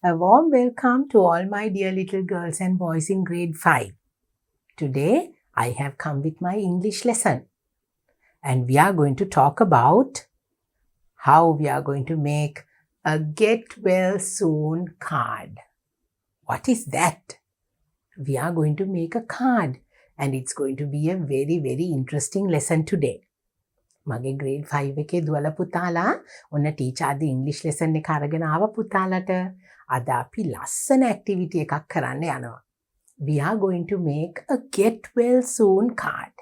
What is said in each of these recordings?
A warm welcome to all my dear little girls and boys in grade 5. Today, I have come with my English lesson. And we are going to talk about how we are going to make a get well soon card. What is that? We are going to make a card. And it's going to be a very, very interesting lesson today. මගේ grade 5 එකේ දුවලා පුතාලා ඔන්න teacher අද ඉංග්‍රීසි lesson එක අරගෙන ආව පුතාලට. අද අපි ලස්සන ඇක්ටිවිටි එකක් කරන්න යනවා. We are going to make a get well soon card.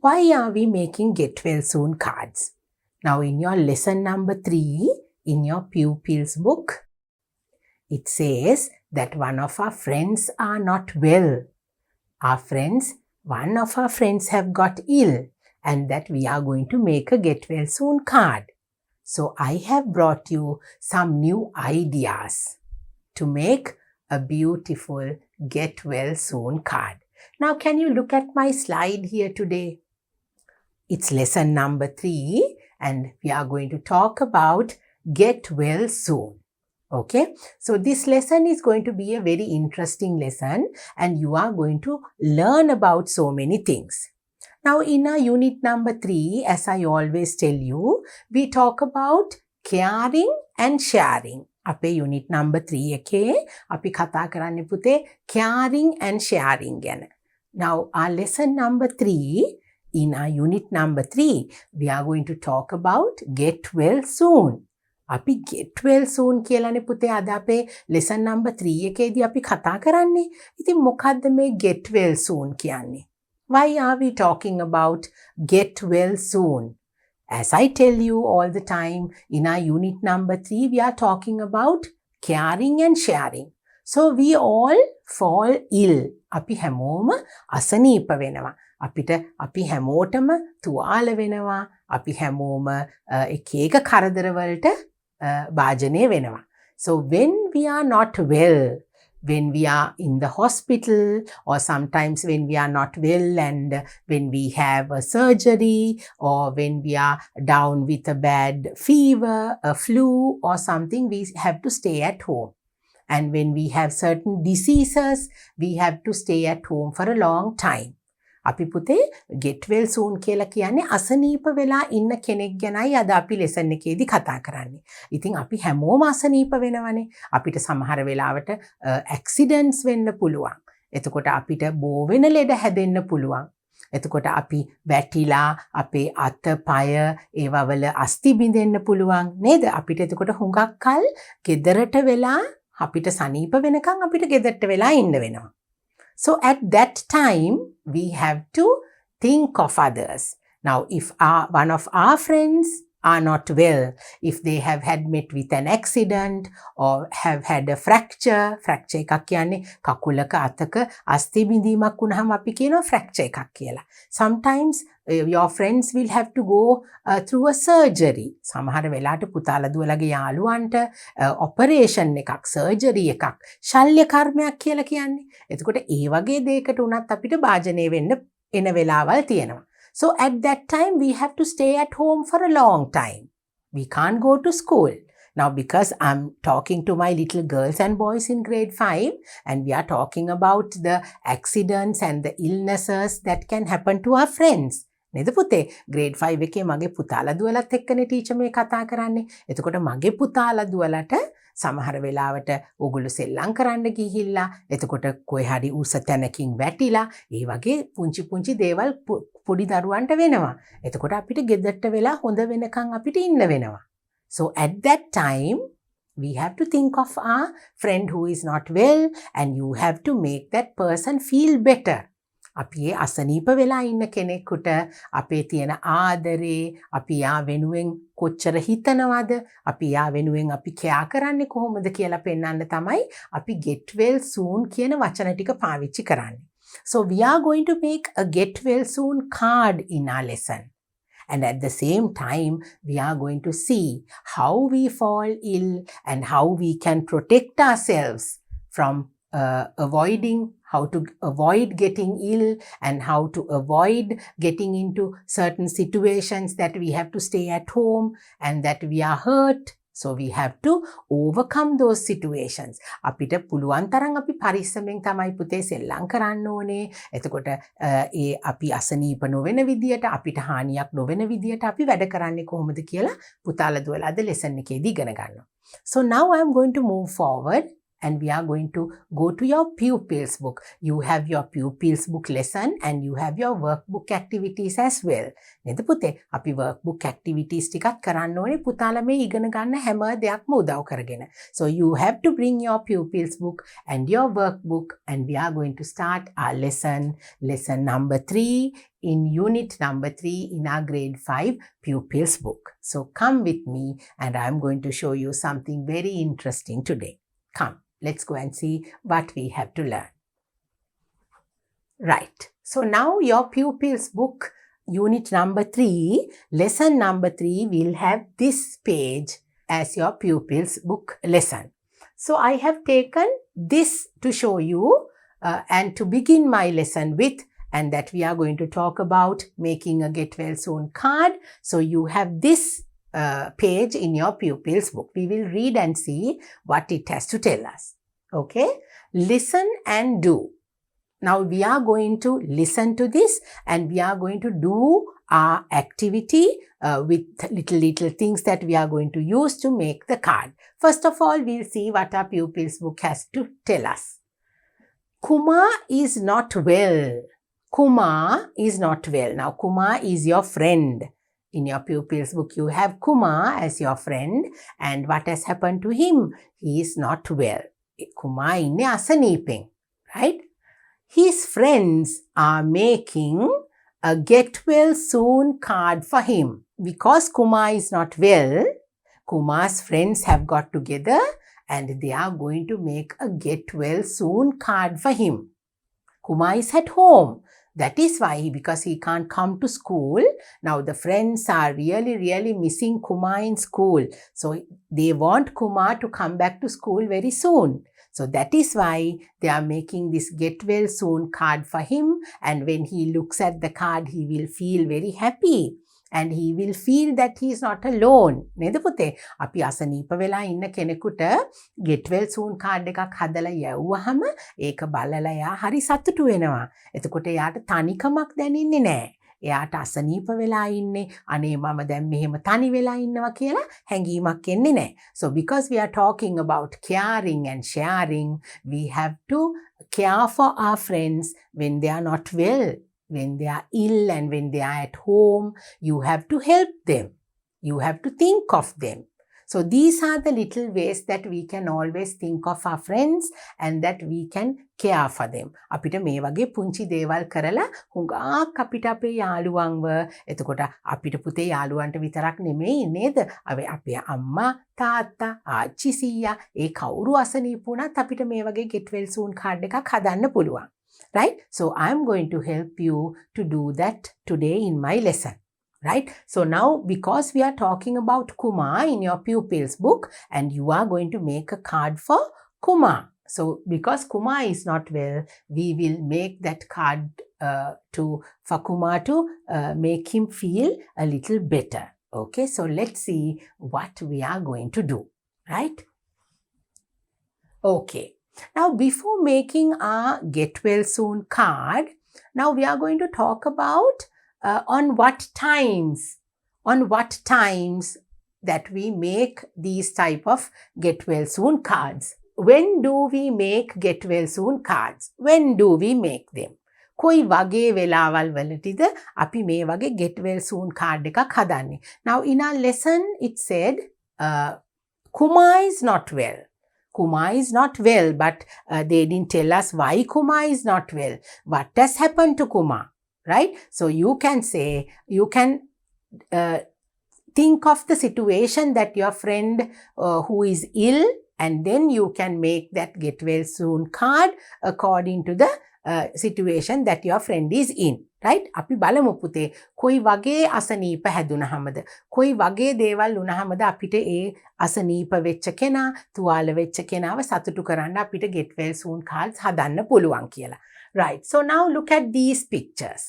Why are we making get well soon cards? Now in your lesson number 3 in your Pupils book, it says that one of our friends are not well. One of our friends have got ill. And that we are going to make a get well soon card. So I have brought you some new ideas to make a beautiful get well soon card. Now can you look at my slide here today? It's lesson number 3 and we are going to talk about get well soon. Okay, so this lesson is going to be a very interesting lesson and you are going to learn about so many things. Now in our unit number 3, as I always tell you, we talk about caring and sharing. අපේ unit number 3 එකේ අපි කතා කරන්නේ පුතේ caring and sharing ගැන. Now our lesson number 3, in our unit number 3, we are going to talk about get well soon. අපි get well soon කියලානේ පුතේ අද අපේ lesson number 3 එකේදී අපි කතා කරන්නේ. ඉතින් මොකද්ද මේ get well soon කියන්නේ? Why are we talking about get well soon? As I tell you all the time, in our unit number 3, we are talking about caring and sharing. So we all fall ill. අපි හැමෝම අසනීප වෙනවා. අපි හැමෝටම තුවාල වෙනවා. අපි හැමෝම එක එක කරදර වලට භාජනය වෙනවා. So when we are not well, when we are in the hospital or sometimes when we are not well and when we have a surgery or when we are down with a bad fever, a flu or something, we have to stay at home. And when we have certain diseases, we have to stay at home for a long time. අපි පුතේ get well soon කියලා කියන්නේ අසනීප වෙලා ඉන්න කෙනෙක් ගැනයි අද අපි lesson එකේදී කතා කරන්නේ. ඉතින් අපි හැමෝම අසනීප වෙනවනේ. අපිට සමහර වෙලාවට accidents වෙන්න පුළුවන්. එතකොට අපිට බෝ වෙන ලෙඩ හැදෙන්න පුළුවන්. එතකොට අපි වැටිලා අපේ අත පය ඒවා වල අස්ථි බිඳෙන්න පුළුවන් නේද? අපිට එතකොට හුඟක් කල් ගෙදරට වෙලා අපිට සනීප වෙනකන් අපිට ගෙදරට වෙලා ඉන්න වෙනවා. So at that time, we have to think of others. Now, if one of our friends are not well, if they have had met with an accident or have had a fracture එකක් කියන්නේ කකුලක අතක අස්ථි බිඳීමක් වුණාම අපි කියනවා fracture එකක් කියලා. Sometimes your friends will have to go through a surgery. සමහර වෙලාවට පුතාලා දුවලගේ යාළුවන්ට operation එකක්, surgery එකක්, ශල්‍ය කර්මයක් කියලා කියන්නේ. එතකොට ඒ වගේ දෙයකට උනත් අපිට භාජනය වෙන්න එන වෙලාවල් තියෙනවා. So at that time, we have to stay at home for a long time. We can't go to school. Now, because I'm talking to my little girls and boys in grade 5, and we are talking about the accidents and the illnesses that can happen to our friends. නේද පුතේ grade 5 එකේ මගේ පුතාලා දුවලත් එක්කනේ teacher මේ කතා කරන්නේ. එතකොට මගේ පුතාලා දුවලට සමහර වෙලාවට ඕගොල්ලෝ සෙල්ලම් කරන්න ගිහිල්ලා එතකොට කොයි හරි උස තැනකින් වැටිලා ඒ වගේ පුංචි පුංචි දේවල් පොඩි දරුවන්ට වෙනවා. එතකොට අපිට ගෙදරට වෙලා හොඳ වෙනකන් අපිට ඉන්න වෙනවා. So at that time we have to think of our friend who is not well and you have to make that person feel better. අපි අසනීප වෙලා ඉන්න කෙනෙකුට අපේ තියෙන ආදරේ අපි යා වෙනුවෙන් කොච්චර හිතනවද අපි යා වෙනුවෙන් අපි කෑ කරන්නේ කොහොමද කියලා පෙන්වන්න තමයි අපි get well soon කියන වචන ටික පාවිච්චි කරන්නේ. So we are going to make a get well soon card in our lesson. And at the same time, we are going to see how we fall ill and how we can protect ourselves from how to avoid getting ill and how to avoid getting into certain situations that we have to stay at home and that we are hurt. So we have to overcome those situations. අපිට පුළුවන් තරම් අපි පරිස්සමෙන් තමයි පුතේ සෙල්ලම් කරන්න ඕනේ. එතකොට ඒ අපි අසනීප නොවන විදියට අපිට හානියක් නොවන විදියට අපි වැඩ කරන්නේ කොහොමද කියලා පුතාලා දුවලා අද ලෙසන් එකේදී ඉගෙන ගන්නවා. So now I am going to move forward and we are going to go to your Pupils book. You have your Pupils book lesson and you have your workbook activities as well. නේද පුතේ? අපි workbook activities ටිකක් කරන්න ඕනේ පුතාලා මේ ඉගෙන ගන්න හැම දෙයක්ම උදව් කරගෙන. So you have to bring your Pupils book and your workbook and we are going to start our lesson number 3 in unit number 3 in our grade 5 Pupils book. So come with me and I am going to show you something very interesting today. Come. Let's go and see what we have to learn. Right. So now your Pupils book, unit number 3, lesson number 3 will have this page as your Pupils book lesson. So I have taken this to show you and to begin my lesson with, and that we are going to talk about making a get well soon card. So you have this page in your Pupils book. We will read and see what it has to tell us. Okay? Listen and do. Now we are going to listen to this and we are going to do our activity with little things that we are going to use to make the card. First of all, we'll see what our Pupils book has to tell us. Kumar is not well. Kumar is not well. Now Kumar is your friend. In your Pupils book, you have Kumar as your friend, and what has happened to him? He is not well. Kumar inne asanipen, right? His friends are making a get well soon card for him. Because Kumar is not well, Kumar's friends have got together and they are going to make a get well soon card for him. Kumar is at home. That is why, because he can't come to school, now the friends are really missing Kumar in school. So they want Kumar to come back to school very soon. So that is why they are making this get well soon card for him. And when he looks at the card, he will feel very happy. And he will feel that he is not alone. නේද පුතේ? අපි අසනීප වෙලා ඉන්න කෙනෙකුට get well soon card එකක් හදලා යවුවාම ඒක බලලා එයා හරි සතුටු වෙනවා. එතකොට එයාට තනිකමක් දැනෙන්නේ නැහැ. එයාට අසනීප වෙලා ඉන්නේ අනේ මම දැන් මෙහෙම තනි වෙලා ඉන්නවා කියලා හැඟීමක් එන්නේ නැහැ. So because we are talking about caring and sharing, we have to care for our friends when they are not well. When they are ill and when they are at home, you have to help them. You have to think of them. So these are the little ways that we can always think of our friends and that we can care for them. අපිට මේ වගේ පුංචි දේවල් කරලා හුඟක් අපිට අපේ යාළුවන්ව එතකොට අපිට පුතේ යාළුවන්ට විතරක් නෙමෙයි නේද? අපේ අම්මා තාත්තා ආච්චි සීයා ඒ කවුරු අසනීප වුණත් අපිට මේ වගේ get well soon card එකක් හදන්න පුළුවන්. Right? So I'm going to help you to do that today in my lesson. Right? So now, because we are talking about Kumar in your Pupils book and you are going to make a card for Kumar. So because Kumar is not well, we will make that card for Kumar to make him feel a little better. Okay? So let's see what we are going to do. Right? Okay. Now, before making our get well soon card, now we are going to talk about on what times that we make these type of get well soon cards. When do we make get well soon cards? When do we make them? කොයි වගේ වෙලාවල් වලටද අපි මේ වගේ get well soon card එකක් හදන්නේ? Now, in our lesson, it said Kumar is not well. Kumar is not well, but they didn't tell us why Kumar is not well. What has happened to Kumar, right? So you can say, you can think of the situation that your friend who is ill, and then you can make that get well soon card according to the situation that your friend is in. right? අපි බලමු පුතේ කොයි වගේ අසනීප හැදුනහමද කොයි වගේ දේවල් වුණහමද අපිට ඒ අසනීප වෙච්ච කෙනා තුවාල වෙච්ච කෙනාව සතුටු කරන්න අපිට get well soon cards හදන්න පුළුවන් කියලා. Right. So now look at these pictures.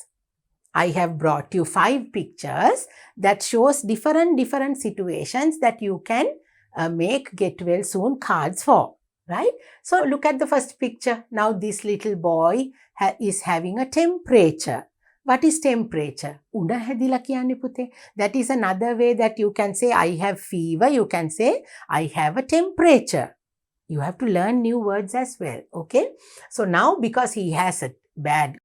I have brought you 5 pictures that shows different situations that you can make get well soon cards for, right? So look at the first picture. Now this little boy is having a temperature. What is temperature? උණ හැදිලා කියන්නේ පුතේ. That is another way that you can say I have fever. You can say I have a temperature. You have to learn new words as well, okay? So now because he has a bad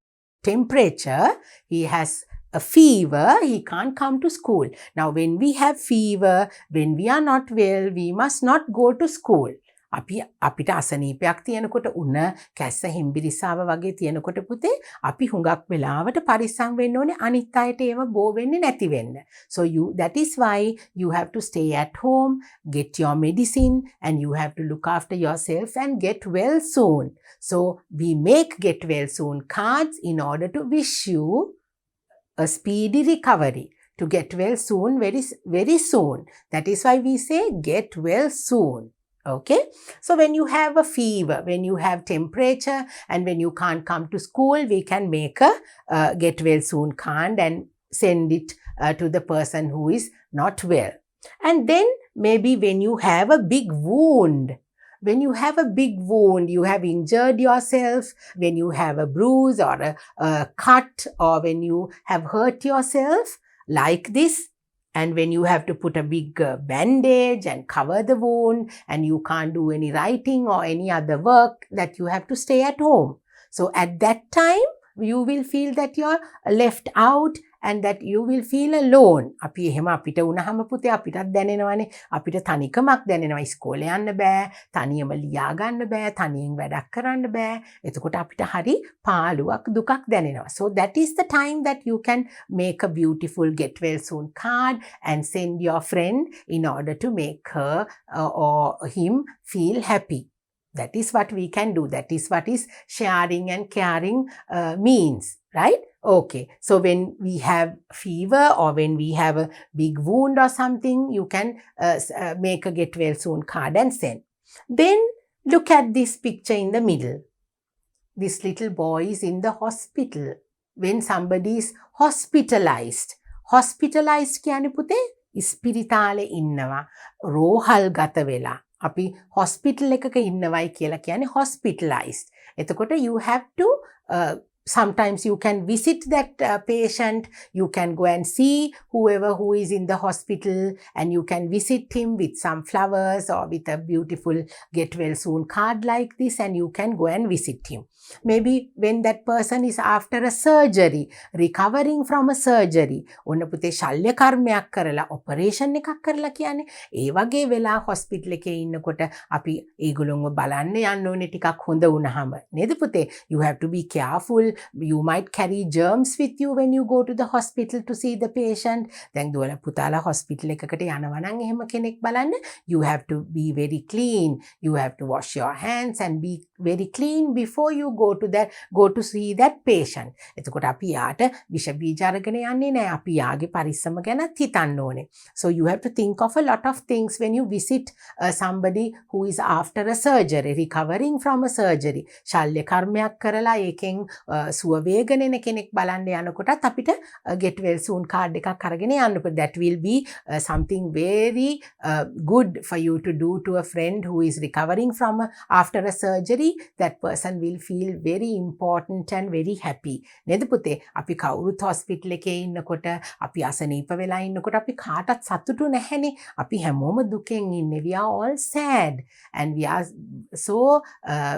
temperature, he has a fever, he can't come to school. Now when we have fever, when we are not well, we must not go to school. අපිට අසනීපයක් තියෙනකොට උණ කැස්ස හිම්බිරිස්සාව වගේ තියෙනකොට පුතේ අපි හුඟක් වෙලාවට පරිස්සම් වෙන්න ඕනේ අනිත් අයට ඒව බෝ වෙන්නේ නැති වෙන්න. So that is why you have to stay at home, get your medicine, and you have to look after yourself and get well soon. So we make get well soon cards in order to wish you a speedy recovery, to get well soon, very, very soon. That is why we say get well soon. Okay, so when you have a fever, when you have temperature, and when you can't come to school, we can make a get well soon card and send it to the person who is not well. And then maybe when you have a big wound, when you have a big wound, you have injured yourself, when you have a bruise or a cut, or when you have hurt yourself like this, and when you have to put a big bandage and cover the wound, and you can't do any writing or any other work, that you have to stay at home. So at that time, you will feel that you're left out and that you will feel alone. අපි එහෙම අපිට වුණාම පුතේ අපිටත් දැනෙනවානේ. අපිට තනිකමක් දැනෙනවා. ඉස්කෝලේ යන්න බෑ, තනියම ලියා ගන්න බෑ, තනියෙන් වැඩක් කරන්න බෑ. එතකොට අපිට හරි පාළුවක් දුකක් දැනෙනවා. So that is the time that you can make a beautiful get well soon card and send your friend in order to make her or him feel happy. That is what we can do. That is what is sharing and caring means, right? Okay, so when we have fever or when we have a big wound or something, you can make a get well soon card and send. Then look at this picture in the middle. This little boy is in the hospital. When somebody is hospitalized. Hospitalized කියන්නේ පුතේ ඉස්පිරිතාලේ ඉන්නවා. රෝහල් ගත වෙලා. අපි hospital එකක ඉන්නවයි කියලා කියන්නේ hospitalized. එතකොට you have to sometimes you can visit that patient, you can go and see whoever who is in the hospital, and you can visit him with some flowers or with a beautiful get well soon card like this, and you can go and visit him. Maybe when that person is after a surgery, recovering from a surgery, ඔන්න පුතේ ශල්‍ය කර්මයක් කරලා operation එකක් කරලා කියන්නේ ඒ වගේ වෙලා hospital එකේ ඉන්නකොට අපි ඒගොල්ලෝව බලන්න යන්න ඕනේ ටිකක් හොඳ වුණාම නේද පුතේ? You have to be careful. You might carry germs with you when you go to the hospital to see the patient. දැන් දුවලා පුතාලා hospital එකකට යනවා නම් එහෙම කෙනෙක් බලන්න, you have to be very clean. You have to wash your hands and be very clean before you go to see that patient. එතකොට අපි යාට විෂ බීජ අරගෙන යන්නේ නැහැ. අපි යාගේ පරිස්සම ගැනත් හිතන්න ඕනේ. So you have to think of a lot of things when you visit somebody who is after a surgery, recovering from a surgery. ශල්‍ය කර්මයක් කරලා ඒකෙන් සුව වේගන එන කෙනෙක් බලන්න යනකොටත් අපිට get well soon card එකක් අරගෙන යන්න ඕනේ. That will be something very good for you to do to a friend who is recovering from after a surgery. That person will feel very important and very happy. නේද පුතේ? අපි කවුරුත් hospital එකේ ඉන්නකොට අපි අසනීප වෙලා ඉන්නකොට අපි කාටවත් සතුටු නැහැනේ. අපි හැමෝම දුකෙන් ඉන්නේ. We are all sad and we are so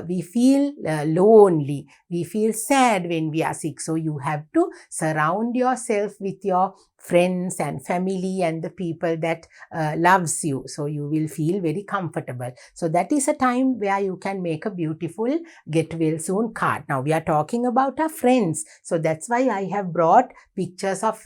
we feel lonely. We feel sad when we are sick. So you have to surround yourself with your friends and family and the people that loves you. So you will feel very comfortable. So that is a time where you can make a beautiful get well soon card. Now we are talking about our friends. So that's why I have brought pictures of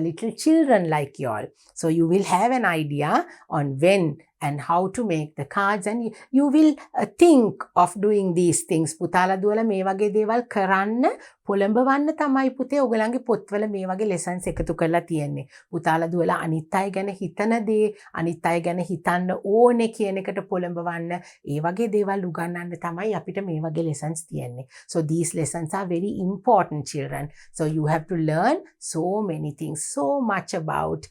little children like you all. So you will have an idea on when and how to make the cards, and you will think of doing these things. පුතාලා දුවලා මේ වගේ දේවල් කරන්න පොළඹවන්න තමයි පුතේ ඔයගලන්ගේ පොත්වල මේ වගේ lessons එකතු කරලා තියෙන්නේ. පුතාලා දුවලා අනිත් අය ගැන හිතන දේ, අනිත් අය ගැන හිතන්න ඕනේ කියන එකට පොළඹවන්න, ඒ වගේ දේවල් උගන්වන්න තමයි අපිට මේ වගේ lessons තියෙන්නේ. So these lessons are very important, children. So you have to learn so many things, so much about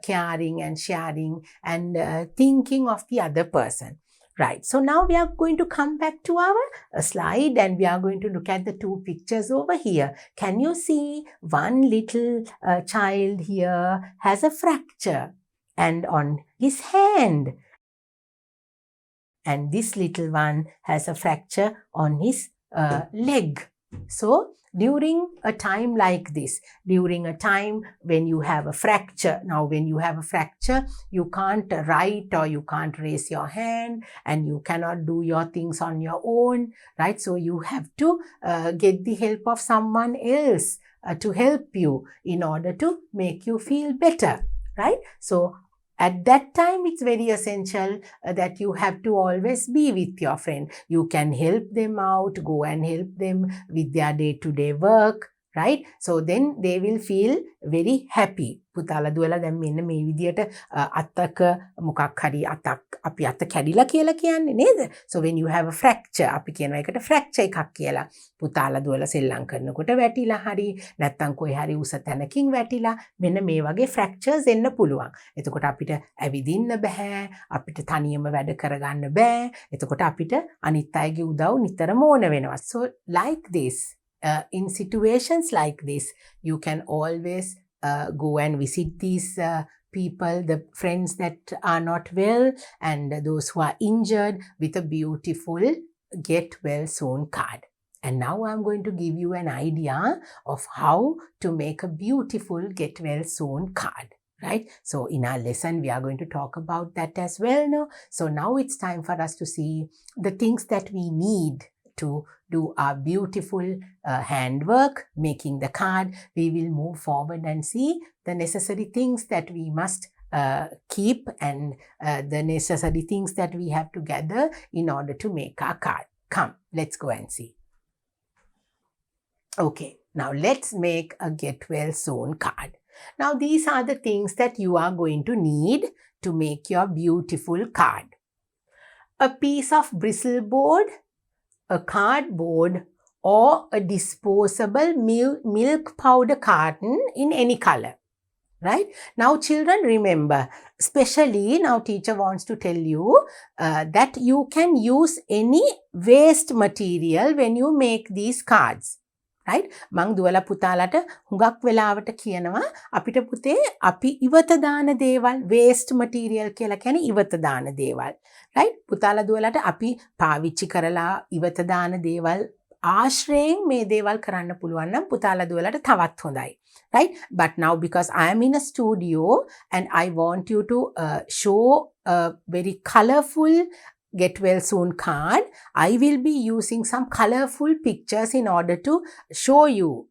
caring and sharing and thinking thinking of the other person. Right, so now we are going to come back to our slide and we are going to look at the two pictures over here. Can you see one little child here has a fracture and on his hand, and this little one has a fracture on his leg. So during a time like this, during a time when you have a fracture, now when you have a fracture, you can't write or you can't raise your hand and you cannot do your things on your own, right? So you have to get the help of someone else to help you in order to make you feel better, right? So at that time, it's very essential that you have to always be with your friend. You can help them out, go and help them with their day-to-day work, right? So then they will feel very happy. පුතාලා දුවලා දැන් මෙන්න මේ විදියට අතක මොකක් හරි අතක් අපි අත කැඩිලා කියලා කියන්නේ නේද? So when you have a fracture අපි කියනවා ඒකට fracture එකක් කියලා. පුතාලා දුවලා සෙල්ලම් කරනකොට වැටිලා හරි නැත්නම් කොයි හරි උස තැනකින් වැටිලා මෙන්න මේ වගේ fractures එන්න පුළුවන්. එතකොට අපිට ඇවිදින්න බෑ, අපිට තනියම වැඩ කරගන්න බෑ. එතකොට අපිට අනිත් අයගේ උදව් නිතරම ඕන වෙනවා. So like this, in situations like this, you can always go and visit these people, the friends that are not well and those who are injured with a beautiful get well soon card. And now I'm going to give you an idea of how to make a beautiful get well soon card. Right? So in our lesson, we are going to talk about that as well now. So now it's time for us to see the things that we need to do our beautiful handwork, making the card. We will move forward and see the necessary things that we must keep and the necessary things that we have to gather in order to make our card. Come, let's go and see. Okay, now let's make a get well soon card. Now these are the things that you are going to need to make your beautiful card. A piece of bristle board, a cardboard, or a disposable milk powder carton in any color. Right? Now children, remember, especially now teacher wants to tell you that you can use any waste material when you make these cards. Right? මං දුවලා පුතාලට හුඟක් වෙලාවට කියනවා අපිට පුතේ අපි ඉවත දාන දේවල් waste material කියලා කියන්නේ ඉවත දාන දේවල්. Right? පුතාලා දුවලට අපි පාවිච්චි කරලා ඉවත දාන දේවල් ආශ්‍රයෙන් මේ දේවල් කරන්න පුළුවන් නම් පුතාලා දුවලට තවත් හොඳයි. Right? But now because I am in a studio and I want you to show a very colorful get well soon card, I will be using some colorful pictures in order to show you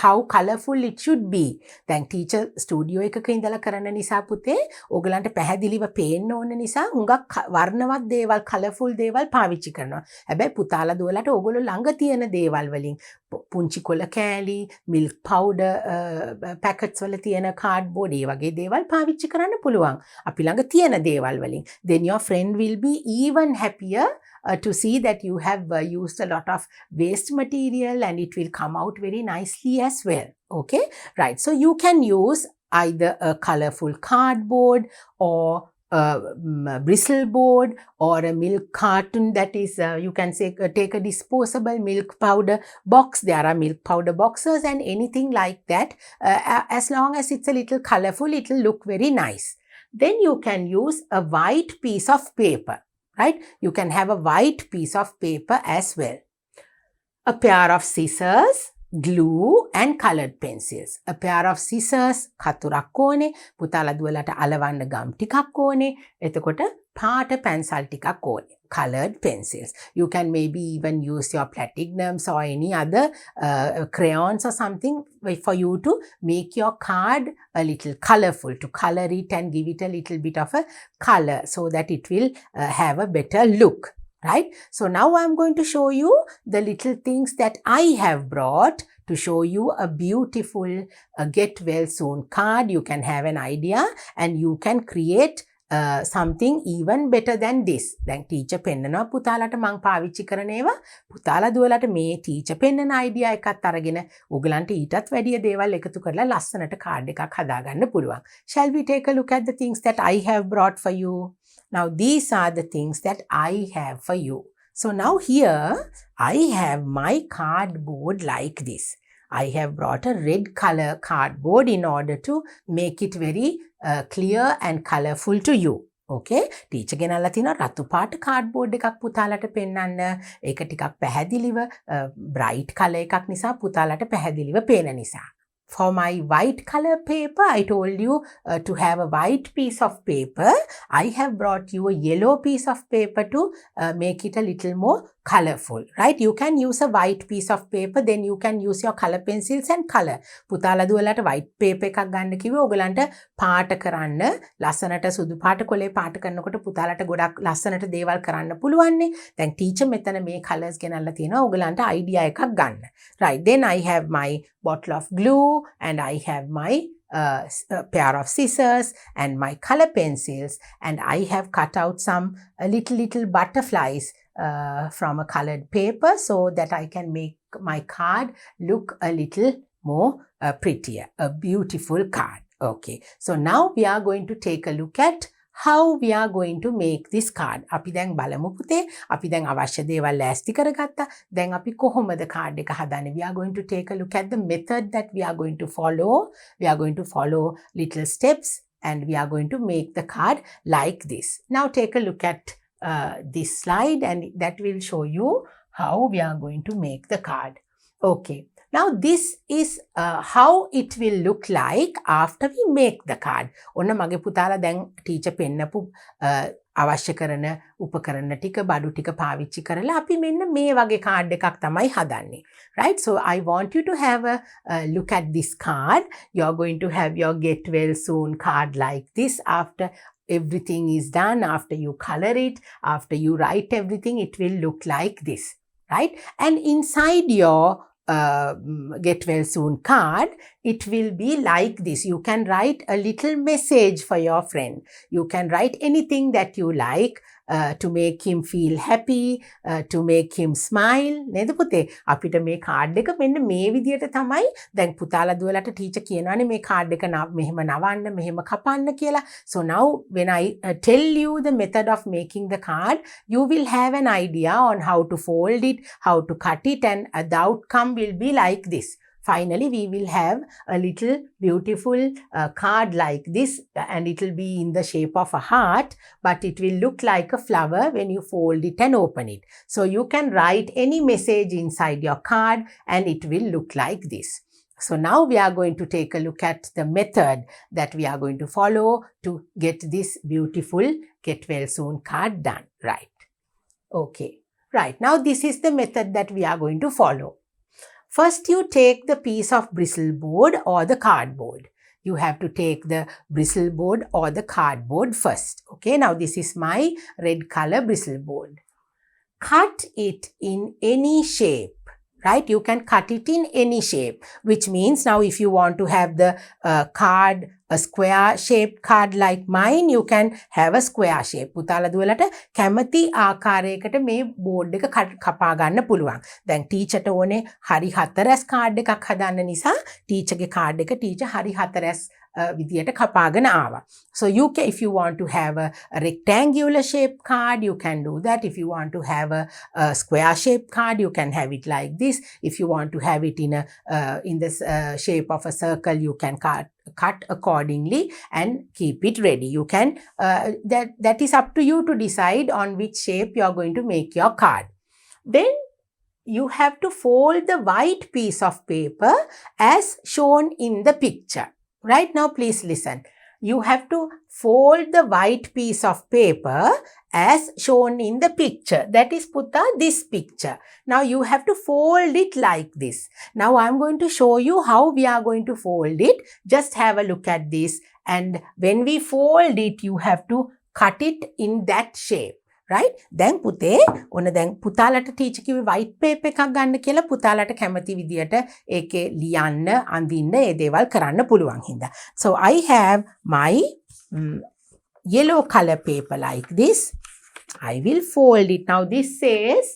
how colorful it should be. දැන් teacher studio එකක ඉඳලා කරන නිසා පුතේ ඕගලන්ට පැහැදිලිව පේන්න ඕන නිසා හුඟක් වර්ණවත් දේවල් colorful දේවල් පාවිච්චි කරනවා. හැබැයි පුතාලා දුවලට ඕගොල්ලෝ ළඟ තියෙන දේවල් වලින් පුංචි කොළ කෑලි, milk powder packets වල තියෙන cardboard ඒ වගේ දේවල් පාවිච්චි කරන්න පුළුවන්. අපි ළඟ තියෙන දේවල් වලින්. Then your friend will be even happier to see that you have used a lot of waste material and it will come out very nicely as well. Okay, right. So you can use either a colorful cardboard or a bristle board or a milk carton, that is you can say take a disposable milk powder box. There are milk powder boxes and anything like that. As long as it's a little colorful, it will look very nice. Then you can use a white piece of paper. Right? You can have a white piece of paper as well. A pair of scissors, glue and colored pencils. A pair of scissors, කතුරක් ඕනේ. පුතාලා දුවලට අලවන්න ගම් ටිකක් ඕනේ. එතකොට පාට pencil ටිකක් ඕනේ. Colored pencils. You can maybe even use your platinums or any other crayons or something for you to make your card a little colorful, to color it and give it a little bit of a color so that it will have a better look. Right? So now I'm going to show you the little things that I have brought to show you a beautiful get well soon card. You can have an idea and you can create something even better than this. දැන් teacher පෙන්නනවා පුතාලට මං පාවිච්චි කරන ඒවා. පුතාලා දුවලට මේ teacher පෙන්නන idea එකත් අරගෙන ඔයගලන්ට ඊටත් වැඩිය දේවල් එකතු කරලා ලස්සනට card එකක් හදාගන්න පුළුවන්. Shall we take a look at the things that I have brought for you? Now these are the things that I have for you. So now here I have my cardboard like this. I have brought a red color cardboard in order to make it very clear and colorful to you. Okay, teacher ගෙනල්ලා තිනවා රතු පාට cardboard එකක් පුතාලට පෙන්වන්න. ඒක ටිකක් පැහැදිලිව bright color එකක් නිසා පුතාලට පැහැදිලිව පේන නිසා. For my white color paper, I told you to have a white piece of paper. I have brought you a yellow piece of paper to make it a little more colorful, right? You can use a white piece of paper, then you can use your color pencils and color. පුතාලා දුවලට white paper එකක් ගන්න කිව්වේ ඔයගලන්ට පාට කරන්න ලස්සනට සුදු පාට කොලේ පාට කරනකොට පුතාලට ගොඩක් ලස්සනට දේවල් කරන්න පුළුවන්නේ. දැන් teacher මෙතන මේ colors ගෙනල්ලා තියෙනවා ඔයගලන්ට idea එකක් ගන්න. Right, then I have my bottle of glue and I have my pair of scissors and my color pencils, and I have cut out some little butterflies from a colored paper so that I can make my card look a little more prettier, a beautiful card. Okay, so now we are going to take a look at how we are going to make this card. අපි දැන් බලමු පුතේ. අපි දැන් අවශ්‍ය දේවල් ලෑස්ති කරගත්තා. දැන් අපි කොහොමද card එක හදන්නේ? We are going to take a look at the method that we are going to follow. We are going to follow little steps and we are going to make the card like this. Now take a look at this slide and that will show you how we are going to make the card. Okay. Now this is how it will look like after we make the card. ඔන්න මගේ පුතාලා දැන් teacher පෙන්නපු අවශ්‍ය කරන උපකරණ ටික බඩු ටික පාවිච්චි කරලා අපි මෙන්න මේ වගේ කාඩ් එකක් තමයි හදන්නේ. Right? So I want you to have a look at this card. You are going to have your get well soon card like this. After everything is done, after you color it, after you write everything, it will look like this. Right? And inside your get well soon card, it will be like this. You can write a little message for your friend. You can write anything that you like to make him feel happy, to make him smile. නේද පුතේ? අපිට මේ card එක මෙන්න මේ විදියට තමයි දැන් පුතාලා දුවලට ටීචර් කියනවානේ මේ කාඩ් එක මෙහෙම නවන්න මෙහෙම කපන්න කියලා. So now when I tell you the method of making the card, you will have an idea on how to fold it, how to cut it, and the outcome will be like this. Finally, we will have a little beautiful card like this, and it will be in the shape of a heart, but it will look like a flower when you fold it and open it. So you can write any message inside your card and it will look like this. So now we are going to take a look at the method that we are going to follow to get this beautiful get well soon card done. Right. Okay. Right. Now this is the method that we are going to follow. First, you take the piece of bristle board or the cardboard. You have to take the bristle board or the cardboard first. Okay, now this is my red color bristle board. Cut it in any shape. Right? You can cut it in any shape, which means now if you want to have the card, a square shaped card like mine, you can have a square shape. පුතාලා දුවලට කැමති ආකාරයකට මේ board එක කපා ගන්න පුළුවන්. දැන් ටීචර්ට ඕනේ හරි හතරස් කාඩ් එකක් හදන්න නිසා ටීචර්ගේ කාඩ් එක ටීචර් හරි හතරස් විදියට කපාගෙන ආවා. So you can, if you want to have a rectangular shaped card, you can do that. If you want to have a square shaped card, you can have it like this. If you want to have it in the shape of a circle, you can cut accordingly and keep it ready. You can that is up to you to decide on which shape you are going to make your card. Then you have to fold the white piece of paper as shown in the picture. Right now, please listen. You have to fold the white piece of paper as shown in the picture. That is Putta, this picture. Now you have to fold it like this. Now I'm going to show you how we are going to fold it. Just have a look at this. And when we fold it, you have to cut it in that shape. Right? දැන් පුතේ ඔන්න දැන් පුතාලට teacher කිව්වේ white paper එකක් ගන්න කියලා පුතාලට කැමති විදියට ඒකේ ලියන්න අඳින්න ඒ දේවල් කරන්න පුළුවන් හින්දා. So I have my yellow color paper like this. I will fold it. Now this says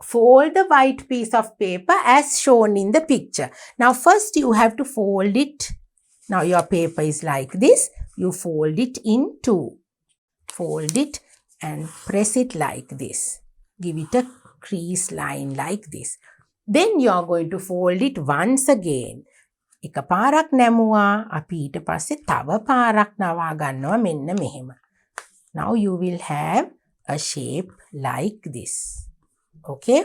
fold the white piece of paper as shown in the picture. Now first you have to fold it. Now your paper is like this. You fold it in two. Fold it and press it like this. Give it a crease line like this. Then you are going to fold it once again. එක පාරක් නැමුවා අපි ඊට පස්සේ තව පාරක් නවා ගන්නවා මෙන්න මෙහෙම. Now you will have a shape like this. Okay?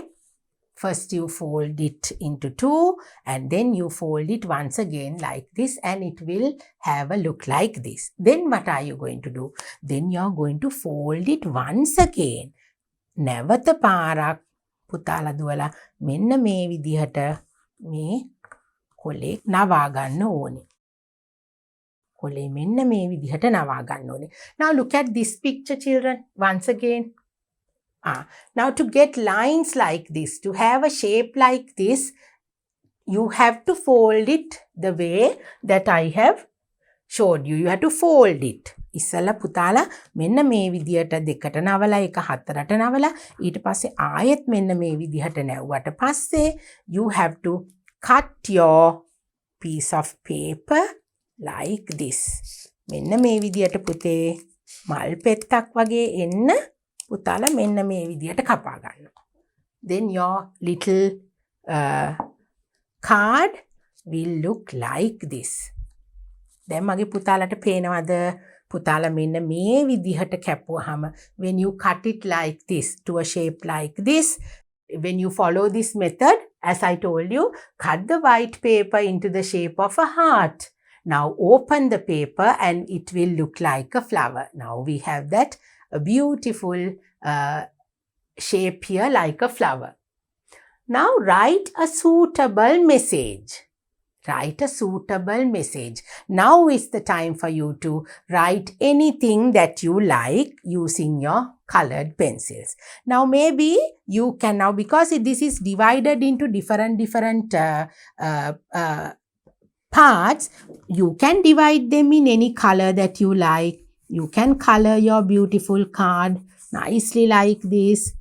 First you fold it into two and then you fold it once again like this and it will have a look like this. Then what are you going to do? Then you are going to fold it once again. නැවත පාරක් පුතාලා දුවලා මෙන්න මේ විදිහට මේ කොලේ නවා ගන්න ඕනේ. කොලේ මෙන්න මේ විදිහට නවා ගන්න ඕනේ. Now look at this picture children once again. Now to get lines like this, to have a shape like this, you have to fold it the way that I have showed you. You have to fold it. ඉස්සලා පුතාලා මෙන්න මේ විදියට දෙකට නවලා එක හතරට නවලා ඊට පස්සේ ආයෙත් මෙන්න මේ විදිහට නැවුවට පස්සේ you have to cut your piece of paper like this. මෙන්න මේ විදියට පුතේ මල් පෙත්තක් වගේ එන්න පුතාලා මෙන්න මේ විදියට කපා ගන්නවා. Then your little card will look like this. දැන් මගේ පුතාලට පේනවද පුතාලා මෙන්න මේ විදිහට කැපුවාම when you cut it like this to a shape like this, when you follow this method, as I told you, cut the white paper into the shape of a heart. Now open the paper and it will look like a flower. Now we have that a beautiful shape here like a flower. Now write a suitable message. Write a suitable message. Now is the time for you to write anything that you like using your colored pencils. Now maybe you can now, because this is divided into different parts, you can divide them in any color that you like. You can color your beautiful card nicely like this.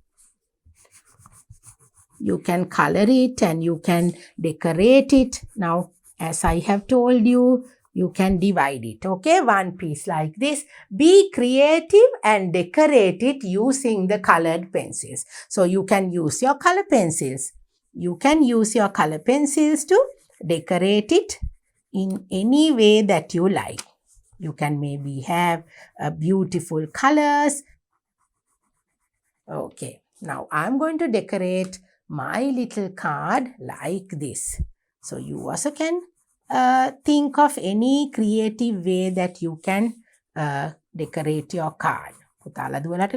You can color it and you can decorate it. Now, as I have told you, you can divide it, okay? One piece like this. Be creative and decorate it using the colored pencils. So, you can use your color pencils. You can use your color pencils to decorate it in any way that you like. You can maybe have beautiful colors. Okay, now I'm going to decorate my little card like this. So you also can think of any creative way that you can decorate your card. පුතාලා දුවලට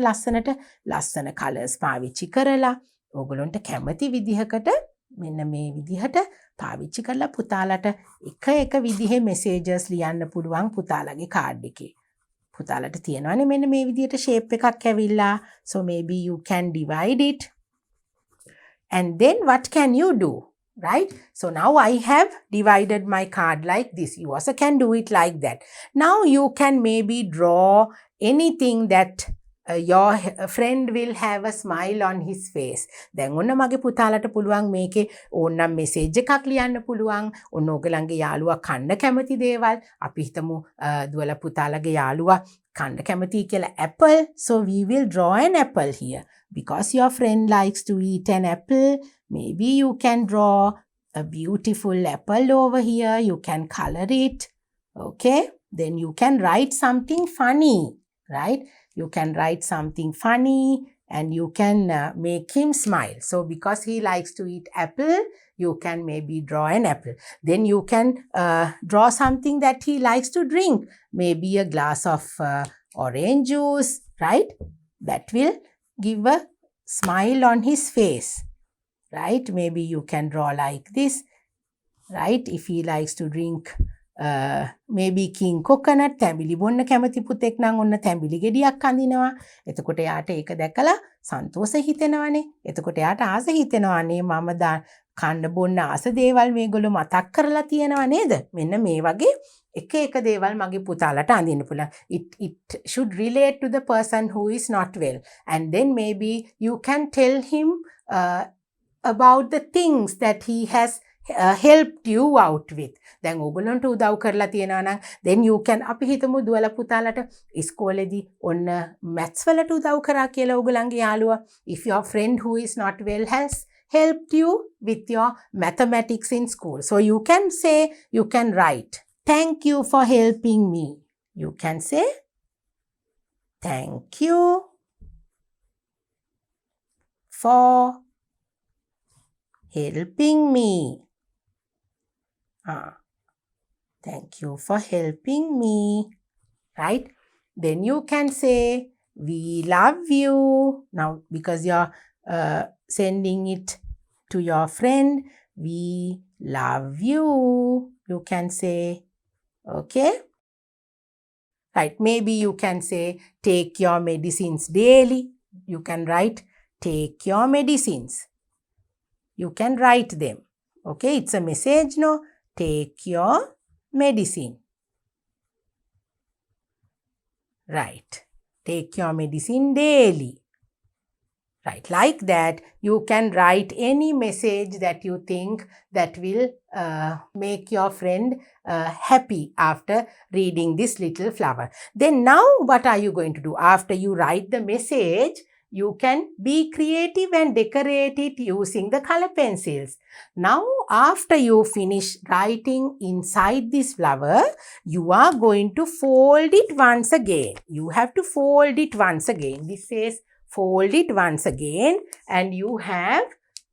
ලස්සන colors පාවිච්චි කරලා ඕගොල්ලන්ට කැමති විදිහකට මෙන්න මේ විදිහට පාවිච්චි කරලා පුතාලට එක විදිහේ messages ලියන්න පුළුවන් පුතාලගේ card එකේ. පුතාලට තියෙනවානේ මෙන්න මේ විදිහට shape එකක් ඇවිල්ලා. So maybe you can divide it. And then what can you do? Right? So now I have divided my card like this. You also can do it like that. Now you can maybe draw anything that your friend will have a smile on his face. දැන් ඔන්න මගේ පුතාලට පුළුවන් මේකේ ඕනනම් message එකක් ලියන්න පුළුවන්. ඔන්න ඔයගලන්ගේ යාළුවා කන්න කැමති දේවල්. අපි හිතමු දුවලා පුතාලගේ යාළුවා කන්න කැමති කියලා apple. So we will draw an apple here. Because your friend likes to eat an apple, maybe you can draw a beautiful apple over here. You can color it. Okay? Then you can write something funny, right? You can write something funny and you can make him smile. So because he likes to eat apple, you can maybe draw an apple. Then you can draw something that he likes to drink. Maybe a glass of orange juice, right? That will give a smile on his face, right? Maybe you can draw like this, right? If he likes to drink maybe king coconut, තැඹිලි බොන්න කැමති පුතෙක් නම් ඔන්න තැඹිලි ගෙඩියක් අඳිනවා. එතකොට යාට ඒක දැකලා සන්තෝෂ හිතෙනවනේ. එතකොට යාට ආස හිතෙනවානේ මම කන්න බොන්න ආස දේවල් මේගොල්ලෝ මතක් කරලා තියෙනවා නේද? මෙන්න මේ වගේ එක දේවල් මගේ පුතාලට අඳින්න පුළුවන්. It should relate to the person who is not well. And then maybe you can tell him about the things that he has helped you out with. දැන් ඕගොල්ලන්ට උදව් කරලා තියෙනවා නම් then you can අපි හිතමු දුවලා පුතාලට ඉස්කෝලේදී ඔන්න maths වලට උදව් කරා කියලා ඕගොල්ලන්ගේ යාළුවා. If your friend who is not well has helped you with your mathematics in school. So you can say, you can write, thank you for helping me. You can say, thank you for helping me. Thank you for helping me. Right? Then you can say, we love you. Now, because you're sending it to your friend, we love you. You can say, okay? Right, maybe you can say, take your medicines daily. You can write, take your medicines. You can write them. Okay, it's a message, no? Take your medicine. Right, take your medicine daily. Right, like that, you can write any message that you think that will make your friend happy after reading this little flower. Then now what are you going to do? After you write the message, you can be creative and decorate it using the color pencils. Now, after you finish writing inside this flower, you are going to fold it once again. You have to fold it once again. This says fold it once again and you have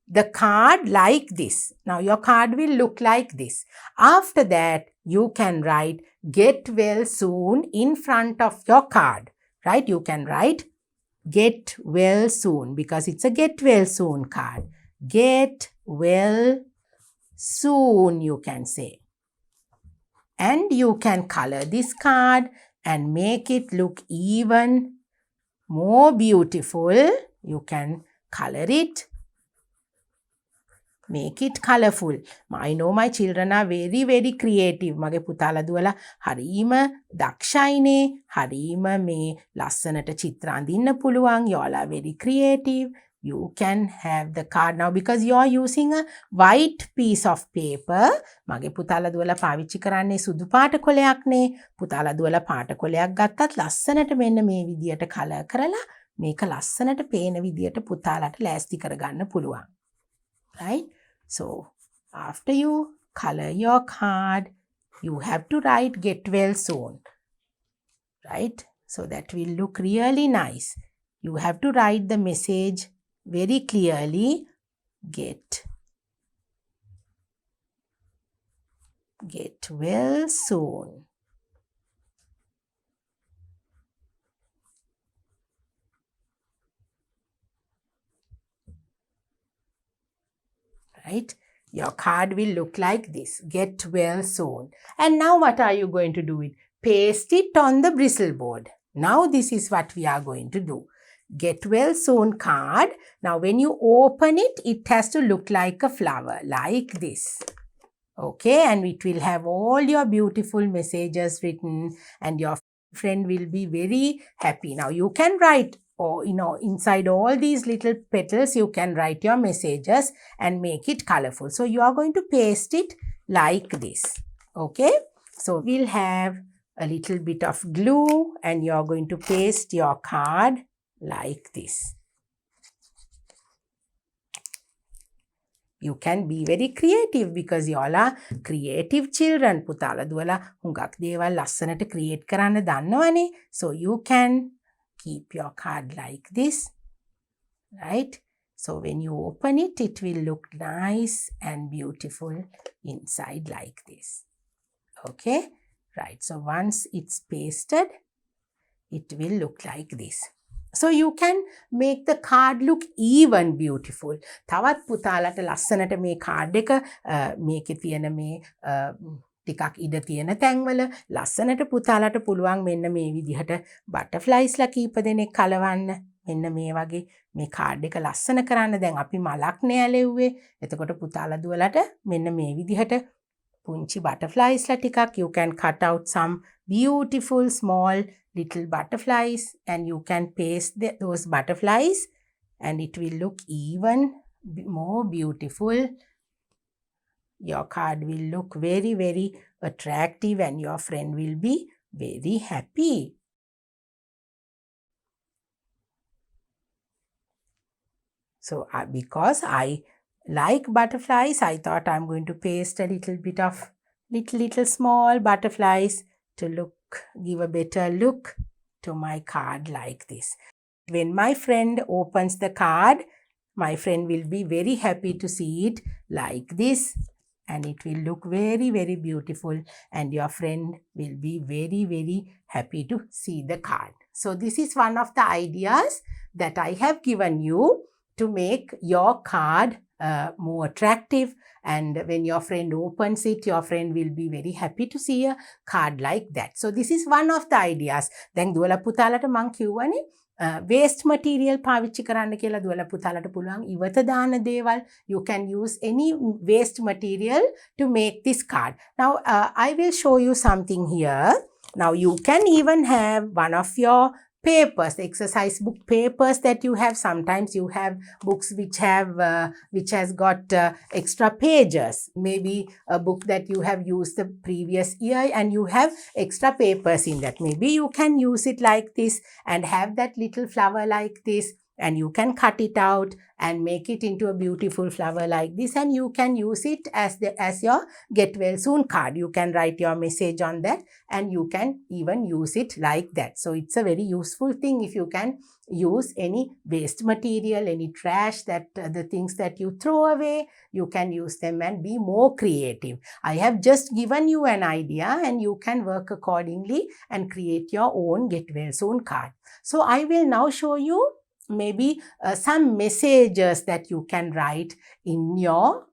the card like this. Now, your card will look like this. After that, you can write get well soon in front of your card. Right? You can write get well soon because it's a get well soon card. Get well soon, you can say. And you can color this card and make it look even more beautiful. You can color it. Make it colorful. I know my children are very, very creative. මගේ පුතාලා දුවලා හරීම දක්ෂයිනේ. හරීම මේ ලස්සනට චිත්‍ර අඳින්න පුළුවන්. You all are very creative. You can have the card now because you are using a white piece of paper. මගේ පුතාලා දුවලා පාවිච්චි කරන්නේ සුදු පාට කොලයක්නේ. පුතාලා දුවලා පාට කොලයක් ගත්තත් ලස්සනට මෙන්න මේ විදියට කලර් කරලා මේක ලස්සනට පේන විදියට පුතාලාට ලෑස්ති කරගන්න පුළුවන්. Right? So, after you color your card, you have to write get well soon. Right? So, that will look really nice. You have to write the message very clearly. Get well soon. Right? Your card will look like this. Get well soon. And now what are you going to do with? Paste it on the bristle board. Now this is what we are going to do. Get well soon card. Now when you open it, it has to look like a flower. Like this. Okay, and it will have all your beautiful messages written and your friend will be very happy. Now you can write or inside all these little petals, you can write your messages and make it colorful. So you are going to paste it like this. Okay. So we'll have a little bit of glue and you are going to paste your card like this. You can be very creative because you all are creative children. පුතාලා දුවලා හුඟක් දේවල් ලස්සනට create කරන්න දන්නවනේ. So you can keep your card like this, right? So when you open it, it will look nice and beautiful inside like this. Okay, right. So once it's pasted, it will look like this. So you can make the card look even beautiful. තවත් පුතාලට ලස්සනට මේ card එක මේකේ තියෙන මේ ටිකක් ඉඩ තියෙන තැන්වල ලස්සනට පුතාලට පුළුවන් මෙන්න මේ විදිහට බටර්ෆ්ලයිස් ලා කීප දෙනෙක් කලවන්න. මෙන්න මේ වගේ මේ කාඩ් එක ලස්සන කරන්න. දැන් අපි මලක් නේ ඇලෙව්වේ. එතකොට පුතාලා දුවලට මෙන්න මේ විදිහට පුංචි බටර්ෆ්ලයිස් ලා ටිකක් you can cut out some beautiful small little butterflies and you can paste those butterflies and it will look even more beautiful your card will look very, very attractive and your friend will be very happy. So because I like butterflies, I thought I'm going to paste a little bit of little small butterflies to give a better look to my card like this. When my friend opens the card, my friend will be very happy to see it like this, and it will look very, very beautiful, and your friend will be very, very happy to see the card. So this is one of the ideas that I have given you to make your card more attractive, and when your friend opens it, your friend will be very happy to see a card like that. So this is one of the ideas. Then දුවලා පුතාලට මං කියවනේ waste material පාවිච්චි කරන්න කියලා. දුවලා පුතාලට පුළුවන් ඉවත දාන දේවල්. You can use any waste material to make this card. Now I will show you something here. Now you can even have one of your papers, exercise book papers that you have. Sometimes you have books which has got extra pages. Maybe a book that you have used the previous year and you have extra papers in that. Maybe you can use it like this and have that little flower like this, and you can cut it out and make it into a beautiful flower like this, and you can use it as your get well soon card. You can write your message on that, and you can even use it like that. So it's a very useful thing if you can use any waste material, any trash, that the things that you throw away, you can use them and be more creative. I have just given you an idea, and you can work accordingly and create your own get well soon card. So I will now show you maybe some messages that you can write in your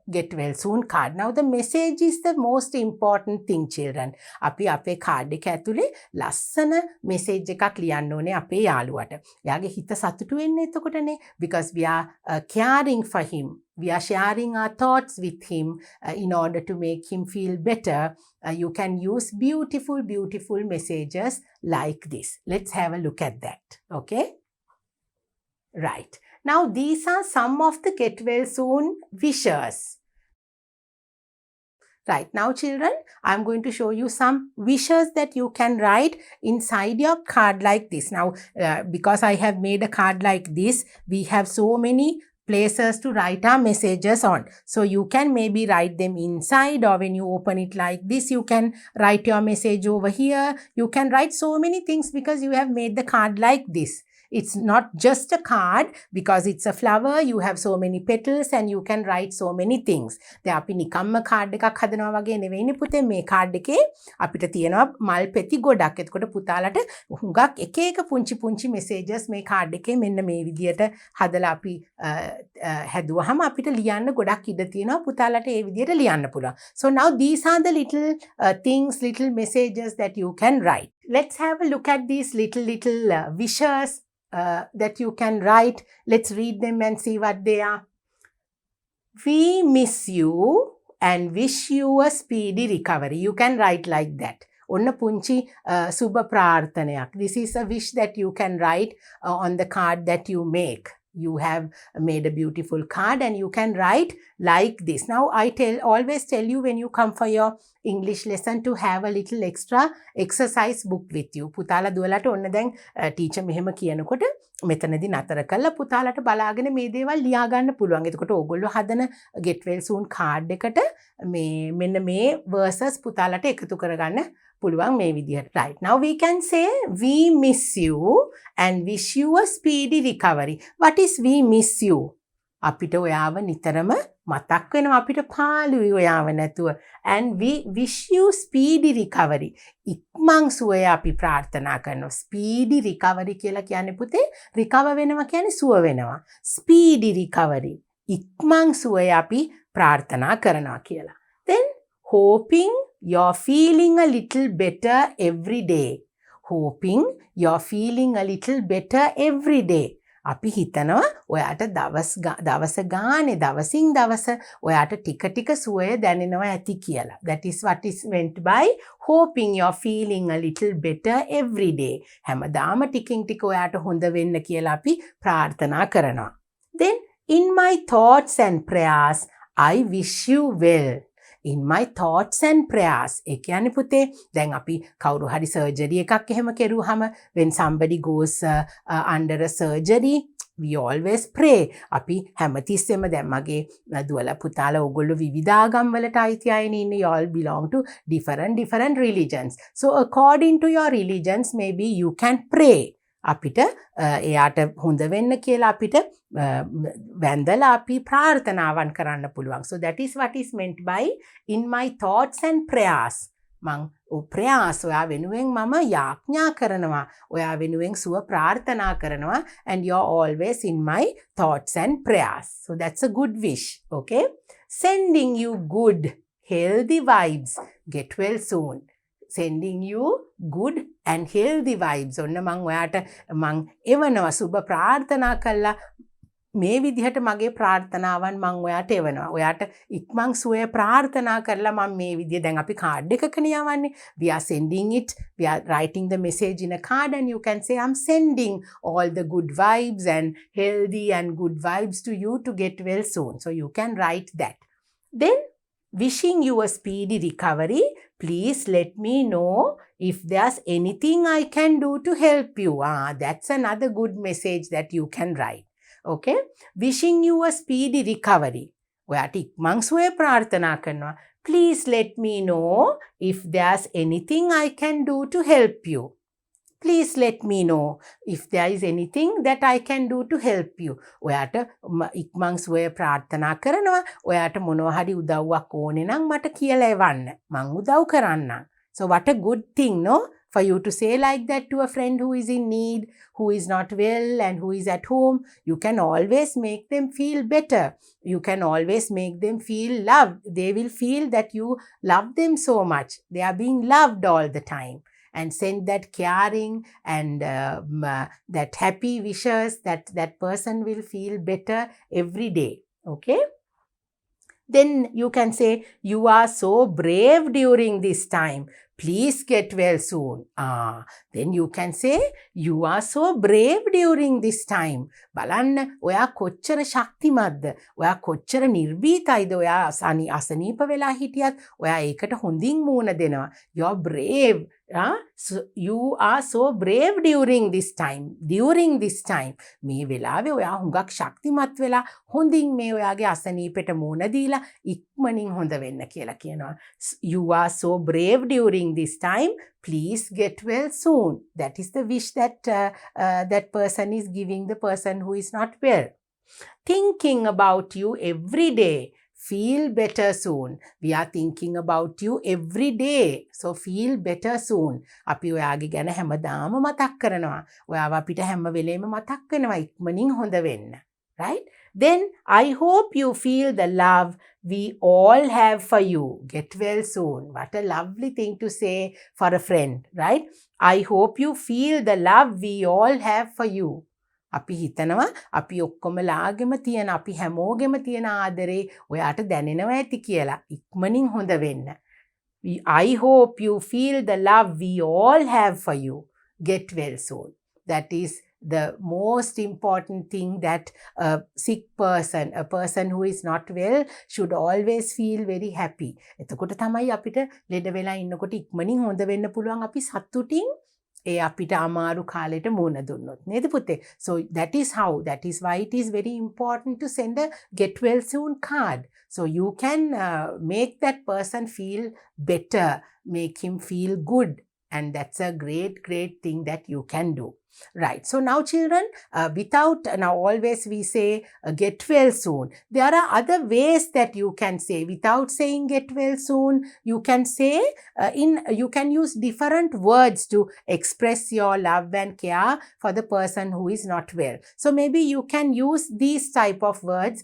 get well soon card. Now the message is the most important thing, children. අපි අපේ card එක ඇතුලේ ලස්සන message එකක් ලියන්න ඕනේ අපේ යාළුවට. එයාගේ හිත සතුටු වෙන්නේ එතකොටනේ, because we are caring for him. We are sharing our thoughts with him in order to make him feel better. You can use beautiful, beautiful messages like this. Let's have a look at that. Okay? Right. Now these are some of the get well soon wishes. Right. Now children, I'm going to show you some wishes that you can write inside your card like this. Now because I have made a card like this, we have so many places to write our messages on. So you can maybe write them inside, or when you open it like this, you can write your message over here. You can write so many things because you have made the card like this. It's not just a card because it's a flower. You have so many petals and you can write so many things. දැන් අපි නිකම්ම card එකක් හදනවා වගේ නෙවෙයිනේ පුතේ. මේ card එකේ අපිට තියෙනවා මල් පෙති ගොඩක්. එතකොට පුතාලට හුඟක් එක එක පුංචි messages මේ card එකේ මෙන්න මේ විදියට හදලා අපි හැදුවහම අපිට ලියන්න ගොඩක් ඉඩ තියෙනවා. පුතාලට ඒ විදියට ලියන්න පුළුවන්. So now these are the little things, little messages that you can write. Let's have a look at these little wishes that you can write. Let's read them and see what they are. We miss you and wish you a speedy recovery. You can write like that. Onna punchi subha prarthanayak. This is a wish that you can write on the card that you make. You have made a beautiful card and you can write like this. Now I always tell you when you come for your English lesson to have a little extra exercise book with you. පුතාලා දුවලට ඔන්න දැන් teacher මෙහෙම කියනකොට මෙතනදී නතර කරලා පුතාලට බලාගෙන මේ දේවල් ලියා ගන්න පුළුවන්. එතකොට ඕගොල්ලෝ හදන get well soon card එකට මෙන්න මේ verses පුතාලට එකතු කරගන්න පුළුවන් මේ විදිහට. Right. Now we can say we miss you and wish you a speedy recovery. What is we miss you? අපිට ඔයාව නිතරම මතක් වෙනවා. අපිට පාළුයි ඔයාව නැතුව. And we wish you speedy recovery. ඉක්මන් සුවය අපි ප්‍රාර්ථනා කරනවා. Speedy recovery කියලා කියන්නේ පුතේ recover වෙනවා කියන්නේ සුව වෙනවා. Speedy recovery. ඉක්මන් සුවය අපි ප්‍රාර්ථනා කරනවා කියලා. Then hoping you're feeling a little better every day. Hoping you're feeling a little better every day. අපි හිතනවා ඔයාට දවස ගානේ දවසින් දවස ඔයාට ටික සුවය දැනෙනවා ඇති කියලා. That is what is meant by hoping you're feeling a little better every day. හැමදාම ටිකින් ටික ඔයාට හොඳ වෙන්න කියලා අපි ප්‍රාර්ථනා කරනවා. Then in my thoughts and prayers I wish you well in my thoughts and prayers. ඒ කියන්නේ පුතේ දැන් අපි කවුරු හරි surgery එකක් එහෙම කෙරුවාම when somebody goes under a surgery we always pray. අපි හැමතිස්සෙම දැන් මගේ දුවලා පුතාලා ඕගොල්ලෝ විවිධ ආගම් වලට අයිති අයනේ ඉන්නේ. You all belong to different religions. So according to your religions maybe you can pray. අපිට එයාට හොඳ වෙන්න කියලා අපිට වැඳලා අපි ප්‍රාර්ථනාවන් කරන්න පුළුවන්. So that is what is meant by in my thoughts and prayers. මං ප්‍රයාස ඔයා වෙනුවෙන් මම යාඥා කරනවා. ඔයා වෙනුවෙන් සුව ප්‍රාර්ථනා කරනවා. And you're always in my thoughts and prayers. So that's a good wish. Okay? Sending you good, healthy vibes. Get well soon. Sending you good and healthy vibes. ඔන්න මං ඔයාට මං එවනවා සුබ ප්‍රාර්ථනා කළා. මේ විදිහට මගේ ප්‍රාර්ථනාවන් මං ඔයාට එවනවා. ඔයාට ඉක්මන් සුවය ප්‍රාර්ථනා කරලා මම මේ විදිය දැන් අපි card එකකනේ යවන්නේ. We are sending it. We are writing the message in a card and you can say I'm sending all the good vibes and healthy and good vibes to you to get well soon. So you can write that. Then wishing you a speedy recovery. Please let me know if there's anything I can do to help you. That's another good message that you can write. Okay? Wishing you a speedy recovery. ඔයාට ඉක්මන් සුවය ප්‍රාර්ථනා කරනවා. Please let me know if there's anything I can do to help you. Please let me know if there is anything that I can do to help you. ඔයාට ඉක්මන් සුවය ප්‍රාර්ථනා කරනවා. ඔයාට මොනවා හරි උදව්වක් ඕනේ නම් මට කියලා එවන්න. මං උදව් කරන්නම්. So what a good thing, no? For you to say like that to a friend who is in need, who is not well and who is at home, you can always make them feel better. You can always make them feel loved. They will feel that you love them so much. They are being loved all the time. And send that caring and that happy wishes that person will feel better every day. Okay? Then you can say, you are so brave during this time. Please get well soon. Then you can say, you are so brave during this time. බලන්න ඔයා කොච්චර ශක්තිමත්ද. ඔයා කොච්චර නිර්භීතයිද. ඔයා අසනීප වෙලා හිටියත් ඔයා ඒකට හොඳින් මූණ දෙනවා. You're brave. So you are so brave during this time. During this time. මේ වෙලාවේ ඔයා හුඟක් ශක්තිමත් වෙලා හොඳින් මේ ඔයාගේ අසනීපෙට මූණ දීලා ඉක්මනින් හොඳ වෙන්න කියලා කියනවා. You are so brave during this time. Please get well soon. That is the wish that that person is giving the person who is not well. Thinking about you every day. Feel better soon. We are thinking about you every day. So feel better soon. අපි ඔයාගේ ගැන හැමදාම මතක් කරනවා. ඔයාව අපිට හැම වෙලේම මතක් වෙනවා ඉක්මනින් හොඳ වෙන්න. Right? Then I hope you feel the love we all have for you. Get well soon. What a lovely thing to say for a friend, right? I hope you feel the love we all have for you. අපි හිතනවා අපි ඔක්කොමලාගෙම තියෙන අපි හැමෝගෙම තියෙන ආදරේ ඔයාට දැනෙනවා ඇති කියලා. ඉක්මනින් හොඳ වෙන්න. I hope you feel the love we all have for you. Get well soon. That is the most important thing that a sick person, a person who is not well, should always feel very happy. එතකොට තමයි අපිට ලෙඩ වෙලා ඉන්නකොට ඉක්මනින් හොඳ වෙන්න පුළුවන් අපි සතුටින් ඒ අපිට අමාරු කාලෙට මුණ දුන්නොත් නේද පුතේ? So that is why it is very important to send a get well soon card. So you can make that person feel better, make him feel good, and that's a great thing that you can do. Right. So now children, now always we say get well soon. There are other ways that you can say without saying get well soon. You can say you can use different words to express your love and care for the person who is not well. So maybe you can use these type of words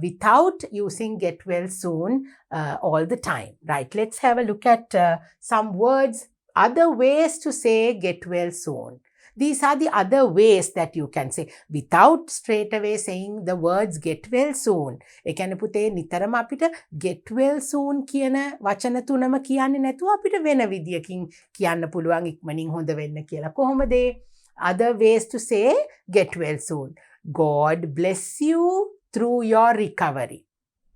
without using get well soon all the time. Right. Let's have a look at some words, other ways to say get well soon. These are the other ways that you can say without straight away saying the words get well soon. ඒ කියන්නේ පුතේ නිතරම අපිට get well soon කියන වචන තුනම කියන්නේ නැතුව අපිට වෙන විදියකින් කියන්න පුළුවන් ඉක්මනින් හොඳ වෙන්න කියලා. කොහොමද? Other ways to say get well soon. God bless you through your recovery.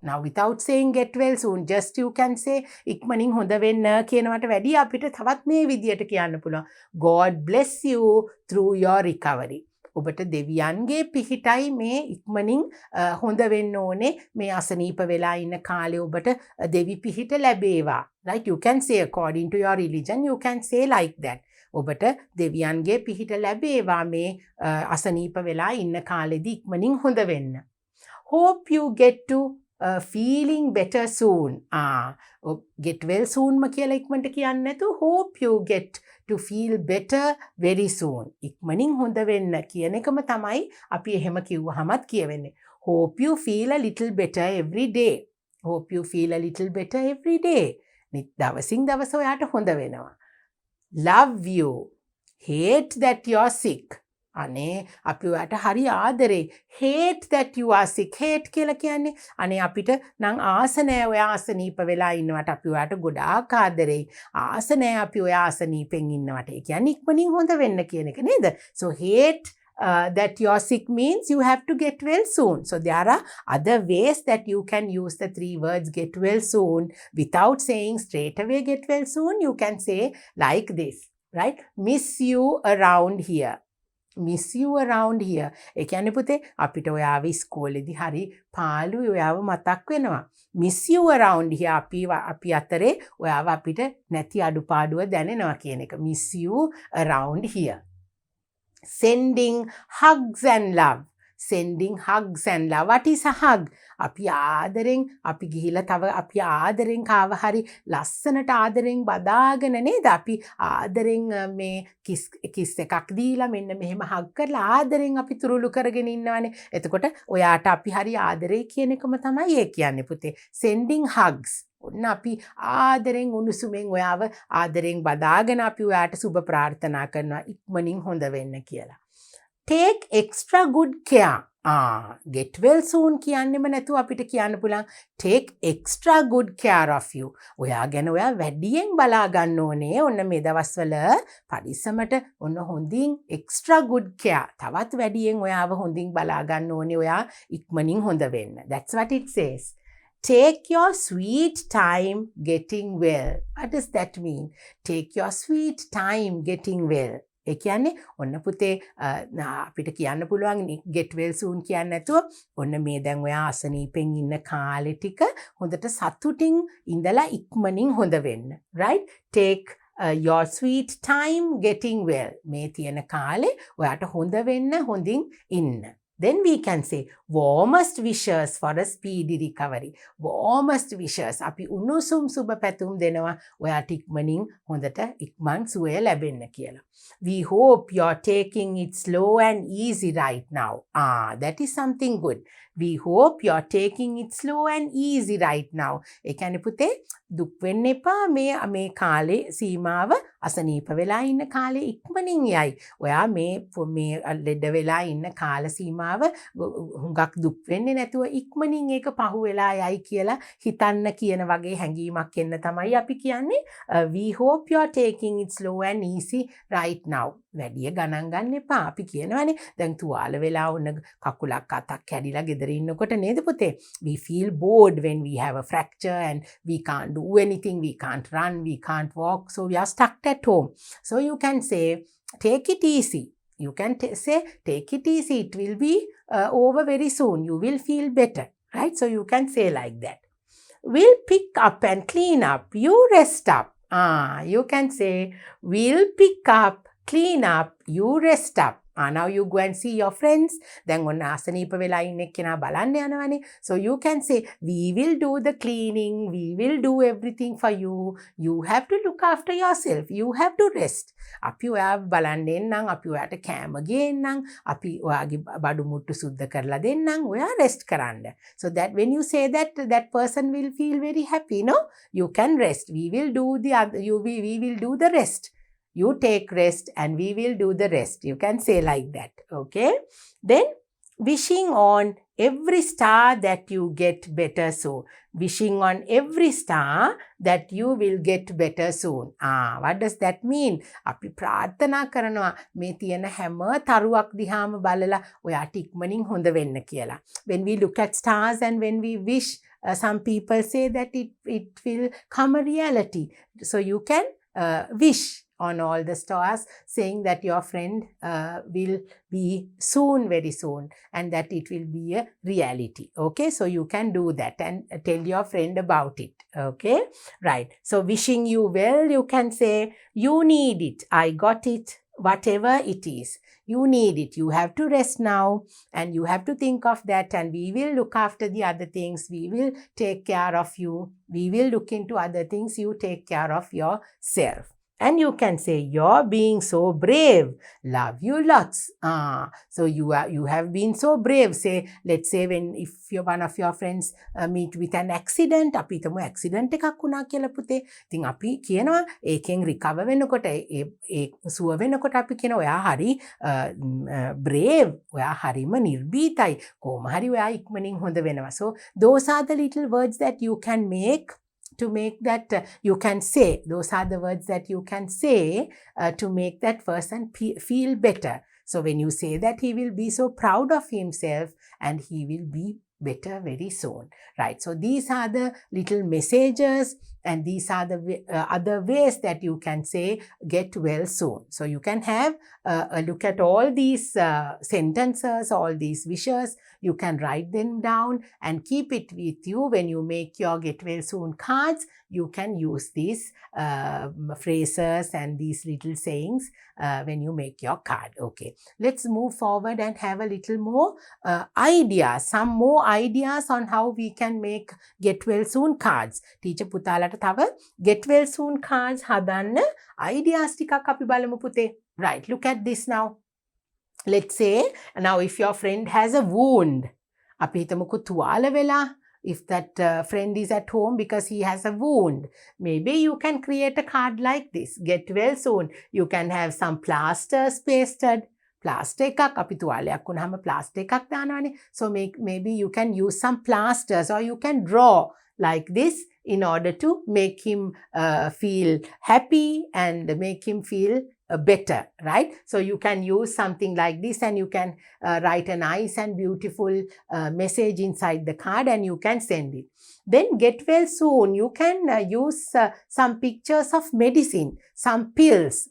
Now without saying get well soon, just you can say ඉක්මනින් හොඳ වෙන්න කියනවට වැඩිය අපිට තවත් මේ විදියට කියන්න පුළුවන්. God bless you through your recovery. ඔබට දෙවියන්ගේ පිහිටයි මේ ඉක්මනින් හොඳ වෙන්න ඕනේ. මේ අසනීප වෙලා ඉන්න කාලේ ඔබට දෙවි පිහිට ලැබේවා. Right? You can say according to your religion, you can say like that. ඔබට දෙවියන්ගේ පිහිට ලැබේවා මේ අසනීප වෙලා ඉන්න කාලෙදී ඉක්මනින් හොඳ වෙන්න. Hope you get to feeling better soon. Get well soon ම කියලා ඉක්මනට කියන්නේ නැතුව hope you get to feel better very soon. ඉක්මනින් හොඳ වෙන්න කියන එකම තමයි අපි එහෙම කිව්වහමත් කියවෙන්නේ. Hope you feel a little better every day. Hope you feel a little better every day. දවසින් දවස ඔයාට හොඳ වෙනවා. Love you. Hate that you're sick. අනේ අපි ඔයාට හරි ආදරේ. Hate that you are sick. Hate කියලා කියන්නේ අනේ අපිට නම් ආස නැහැ ඔයා අසනීප වෙලා ඉන්නවට. අපි ඔයාට ගොඩාක් ආදරේ. ආස නැහැ අපි ඔයා අසනීපෙන් ඉන්නවට. ඒ කියන්නේ ඉක්මනින් හොඳ වෙන්න කියන එක නේද? So hate that you're sick means you have to get well soon. So there are other ways that you can use the 3 words get well soon without saying straight away get well soon. You can say like this, right? Miss you around here. Miss you around here. ඒ කියන්නේ පුතේ අපිට ඔයාව ඉස්කෝලේදී හරි පාළුවේ ඔයාව මතක් වෙනවා. Miss you around here. අපි අතරේ ඔයාව අපිට නැති අඩුපාඩුව දැනෙනවා කියන එක. Miss you around here. Sending hugs and love. Sending hugs and love. What is a hug? අපි ආදරෙන් අපි ගිහිලා තව අපි ආදරෙන් කාව හරි ලස්සනට ආදරෙන් බදාගෙන නේද අපි ආදරෙන් මේ කිස් එකක් දීලා මෙන්න මෙහෙම හග් කරලා ආදරෙන් අපි තුරුළු කරගෙන ඉන්නවනේ. එතකොට ඔයාට අපි හරි ආදරේ කියන එකම තමයි ඒ කියන්නේ පුතේ. Sending hugs. ඔන්න අපි ආදරෙන් උණුසුමෙන් ඔයාව ආදරෙන් බදාගෙන අපි ඔයාට සුබ ප්‍රාර්ථනා කරනවා ඉක්මනින් හොඳ වෙන්න කියලා. Take extra good care. Get well soon කියන්නෙම නැතුව අපිට කියන්න පුළුවන් take extra good care of you. ඔයා ගැන ඔයා වැඩියෙන් බලා ගන්න ඕනේ. ඔන්න මේ දවස්වල පරිස්සමට ඔන්න හොඳින් extra good care. තවත් වැඩියෙන් ඔයාව හොඳින් බලා ගන්න ඕනේ. ඔයා ඉක්මනින් හොඳ වෙන්න. That's what it says. Take your sweet time getting well. What does that mean? Take your sweet time getting well. ඒ කියන්නේ ඔන්න පුතේ අපිට කියන්න පුළුවන් get well soon කියන්නේ නැතුව ඔන්න මේ දැන් ඔයා අසනීපෙන් ඉන්න කාලෙ ටික හොඳට සතුටින් ඉඳලා ඉක්මනින් හොඳ වෙන්න. Right? Take your sweet time getting well. මේ තියෙන කාලේ ඔයාට හොඳ වෙන්න හොඳින් ඉන්න. Then we can say warmest wishes for a speedy recovery. Warmest wishes. අපි උණුසුම් සුබ පැතුම් දෙනවා ඔයාට ඉක්මනින් හොඳට ඉක්මන් සුවය ලැබෙන්න කියලා. We hope you're taking it slow and easy right now. That is something good. We hope you're taking it slow and easy right now. ඒ කියන්නේ පුතේ දුක් වෙන්න එපා මේ කාලේ සීමාව අසනීප වෙලා ඉන්න කාලේ ඉක්මනින් යයි. ඔයා මේ ලෙඩ වෙලා ඉන්න කාල සීමාව හුඟක් දුක් වෙන්නේ නැතුව ඉක්මනින් ඒක පහු වෙලා යයි කියලා හිතන්න කියන වගේ හැඟීමක් එන්න තමයි අපි කියන්නේ we hope you're taking it slow and easy right now. වැඩිය ගණන් ගන්න එපා. අපි කියනවානේ දැන් තුවාල වෙලා ඔන්න කකුලක් අතක් කැඩිලා ගෙදර ඉන්නකොට නේද පුතේ? We feel bored when we have a fracture and we can't do anything, we can't run, we can't walk, so we are stuck at home. So you can say take it easy. You can say take it easy, it will be over very soon, you will feel better, right? So you can say like that. We'll pick up and clean up, you rest up. You can say we'll pick up, clean up, you rest up. Now you go and see your friends. Then ඔන්න අසනීප වෙලා ඉන්න එක්කෙනා බලන්න යනවනේ. So you can say we will do the cleaning, we will do everything for you. You have to look after yourself. You have to rest. අපි ඔයාව බලන්න එන්නම්, අපි ඔයාට කෑම ගේන්නම්, අපි ඔයාගේ බඩු මුට්ටු සුද්ධ කරලා දෙන්නම්. ඔයා rest කරන්න. So that when you say that, that person will feel very happy, no? You can rest. We will do the other, we will do the rest. You take rest and we will do the rest. You can say like that. Okay. Then wishing on every star that you get better soon. Wishing on every star that you will get better soon. What does that mean? අපි ප්‍රාර්ථනා කරනවා මේ තියෙන හැම තරුවක් දිහාම බලලා ඔයාට ඉක්මනින් හොඳ වෙන්න කියලා. When we look at stars and when we wish, some people say that it will come a reality. So you can wish on all the stars, saying that your friend will be soon, very soon, and that it will be a reality. Okay, so you can do that and tell your friend about it. Okay, right. So wishing you well, you can say, you need it, I got it, whatever it is. You need it. You have to rest now and you have to think of that, and we will look after the other things. We will take care of you. We will look into other things. You take care of yourself. And you can say, you're being so brave. Love you lots. So you have been so brave. Say, let's say if one of your friends meet with an accident, අපි හිතමු accident එකක් වුණා කියලා පුතේ. ඉතින් අපි කියනවා ඒකෙන් recover වෙනකොට ඒ සුව වෙනකොට අපි කියනවා ඔයා හරි brave. ඔයා හරිම නිර්භීතයි. කොහොම හරි ඔයා ඉක්මනින් හොඳ වෙනවා. So those are the little words that you can make to make that you can say. Those are the words that you can say to make that person feel better. So when you say that, he will be so proud of himself and he will be better very soon. Right. So these are the little messages, and these are the other ways that you can say get well soon. So you can have a look at all these sentences, all these wishes. You can write them down and keep it with you when you make your get well soon cards. You can use these phrases and these little sayings when you make your card. Okay, let's move forward and have a little more ideas, some more ideas on how we can make get well soon cards. Teacher පුතාලට තව get well soon cards හදන්න ideas ටිකක් අපි බලමු පුතේ. Right, look at this now. Let's say now if your friend has a wound, අපි හිතමුකෝ තුවාල වෙලා. If that friend is at home because he has a wound, maybe you can create a card like this. Get well soon. You can have some plasters pasted. Plaster එකක් අපි තුවාලයක් වුණාම plaster එකක් දානවානේ. So maybe you can use some plasters, or you can draw like this in order to make him feel happy and make him feel better, right? So you can use something like this, and you can write a nice and beautiful message inside the card, and you can send it. Then get well soon, you can use some pictures of medicine, some pills.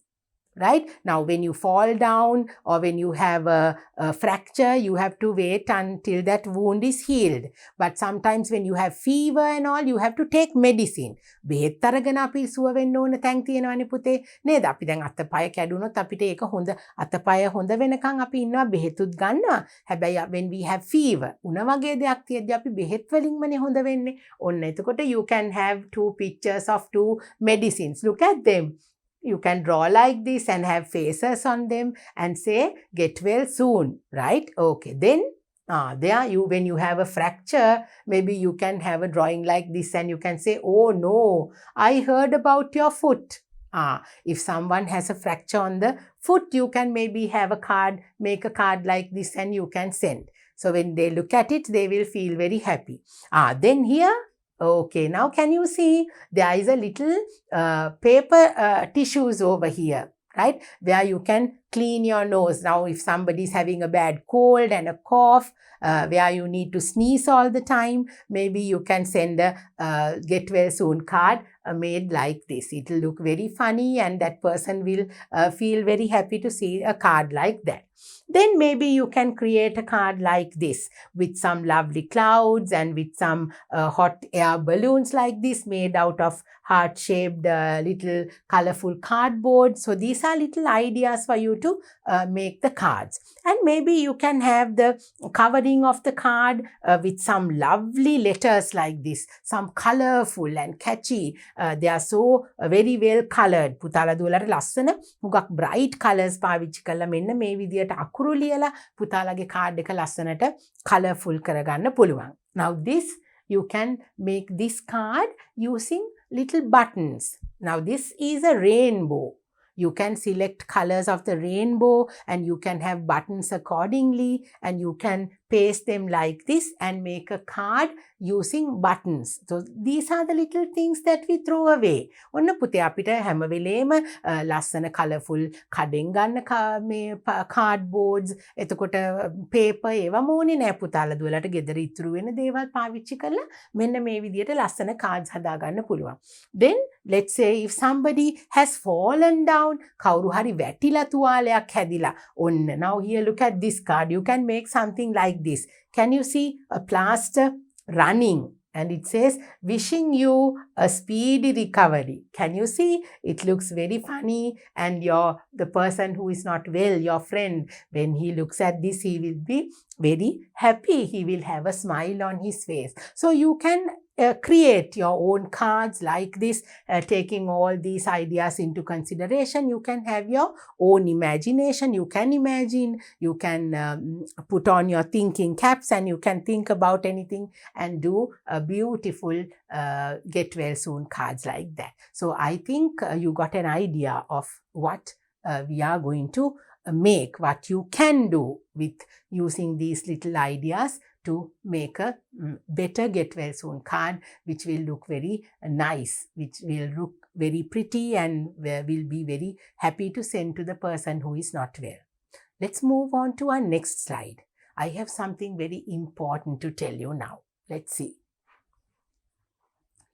Right? Now, when you fall down or when you have a fracture, you have to wait until that wound is healed. But sometimes when you have fever and all, you have to take medicine. බෙහෙත් අරගෙන අපි සුව වෙන්න ඕන තැන් තියෙනවානේ පුතේ. නේද? අපි දැන් අතපය කැඩුනොත් අපිට ඒක හොඳ අතපය හොඳ වෙනකන් අපි ඉන්නවා බෙහෙතුත් ගන්නවා. හැබැයි when we have fever, උණ වගේ දෙයක් තියෙද්දි අපි බෙහෙත් වලින්මනේ හොඳ වෙන්නේ. ඔන්න එතකොට you can have 2 pictures of 2 medicines. Look at them. You can draw like this and have faces on them and say, get well soon, right? Okay, then when you have a fracture, maybe you can have a drawing like this and you can say, oh no, I heard about your foot. If someone has a fracture on the foot, you can maybe have a card, make a card like this and you can send. So when they look at it, they will feel very happy. Then here, okay, now can you see there is a little paper tissues over here, right? Where you can clean your nose. Now, if somebody is having a bad cold and a cough, where you need to sneeze all the time, maybe you can send a get well soon card made like this. It will look very funny and that person will feel very happy to see a card like that. Then maybe you can create a card like this with some lovely clouds and with some hot air balloons like this made out of heart-shaped little colorful cardboard. So these are little ideas for you to make the cards. And maybe you can have the covering of the card with some lovely letters like this, some colorful and catchy. They are so very well colored. පුතාලා දුවලට ලස්සන මුගක් bright colors පාවිච්චි කරලා මෙන්න මේ විදියට අකුරු ලියලා පුතාලගේ card එක ලස්සනට colorful කරගන්න පුළුවන්. Now this, you can make this card using little buttons. Now this is a rainbow. You can select colors of the rainbow and you can have buttons accordingly and you can paste them like this and make a card using buttons. So these are the little things that we throw away. ඔන්න පුතේ අපිට හැම වෙලේම ලස්සන colourful කඩෙන් ගන්න cardboards එතකොට paper ඒවා ඕනේ නෑ පුතාලා දුවලට ගෙදර ඉතුරු වෙන දේවල් පාවිච්චි කරලා මෙන්න මේ විදියට ලස්සන cards හදා ගන්න පුළුවන්. Then let's say if somebody has fallen down කවුරු හරි වැටිලා තුවාලයක් හැදිලා ඔන්න now here look at this card you can make something like this. Can you see a plaster running and it says wishing you a speedy recovery. Can you see? It looks very funny and the person who is not well, your friend, when he looks at this he will be very happy. He will have a smile on his face. So you can create your own cards like this, taking all these ideas into consideration. You can have your own imagination. You can imagine, you can put on your thinking caps and you can think about anything and do a beautiful get well soon cards like that. So I think you got an idea of what we are going to make, what you can do with using these little ideas to make a better get well soon card, which will look very nice, which will look very pretty and will be very happy to send to the person who is not well. Let's move on to our next slide. I have something very important to tell you now. Let's see.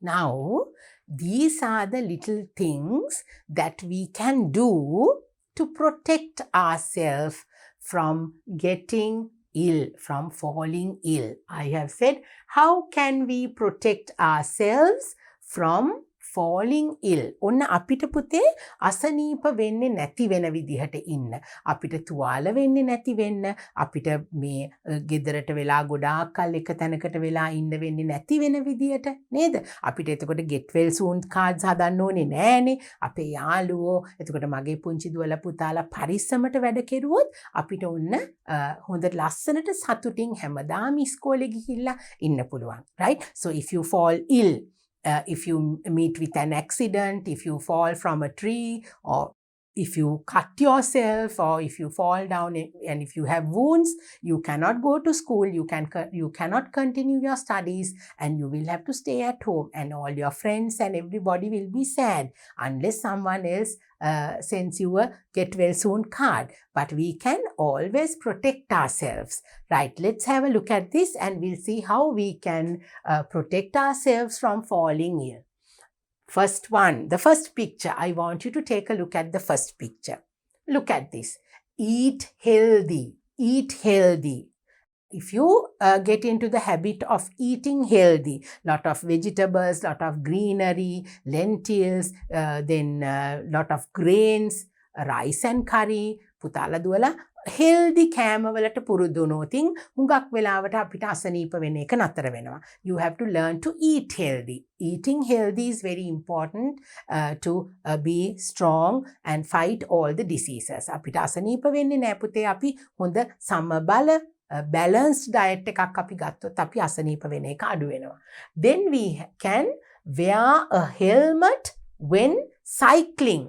Now, these are the little things that we can do to protect ourselves from getting ill, from falling ill. I have said, how can we protect ourselves from falling ill? ඔන්න අපිට පුතේ අසනීප වෙන්නේ නැති වෙන විදිහට ඉන්න. අපිට තුවාල වෙන්නේ නැති වෙන්න, අපිට මේ ගෙදරට වෙලා ගොඩාක් කල් එක තැනකට වෙලා ඉන්න වෙන්නේ නැති වෙන විදිහට නේද? අපිට එතකොට get well soon cards හදන්න ඕනේ නෑනේ. අපේ යාළුවෝ එතකොට මගේ පුංචි දුවලා පුතාලා පරිස්සමට වැඩ කෙරුවොත් අපිට ඔන්න හොඳ ලස්සනට සතුටින් හැමදාම ඉස්කෝලේ ගිහිල්ලා ඉන්න පුළුවන්. Right? So if you fall ill, if you meet with an accident, if you fall from a tree, or if you cut yourself, or if you fall down and if you have wounds, you cannot go to school, you cannot continue your studies, and you will have to stay at home, and all your friends and everybody will be sad unless someone else sends you a get well soon card. But we can always protect ourselves. Right, let's have a look at this and we'll see how we can protect ourselves from falling ill. First one, the first picture. I want you to take a look at the first picture. Look at this. Eat healthy. Eat healthy. If you get into the habit of eating healthy, lot of vegetables, lot of greenery, lentils, then lot of grains, rice and curry, putala duwala, healthy කෑමවලට පුරුදු වුණොතින් හුඟක් වෙලාවට අපිට අසනීප වෙන එක නතර වෙනවා. You have to learn to eat healthy. Eating healthy is very important to be strong and fight all the diseases. අපිට අසනීප වෙන්නේ නැහැ පුතේ. අපි හොඳ සමබල balanced diet එකක් අපි ගත්තොත් අපි අසනීප වෙන එක අඩු වෙනවා. Then we can wear a helmet when cycling.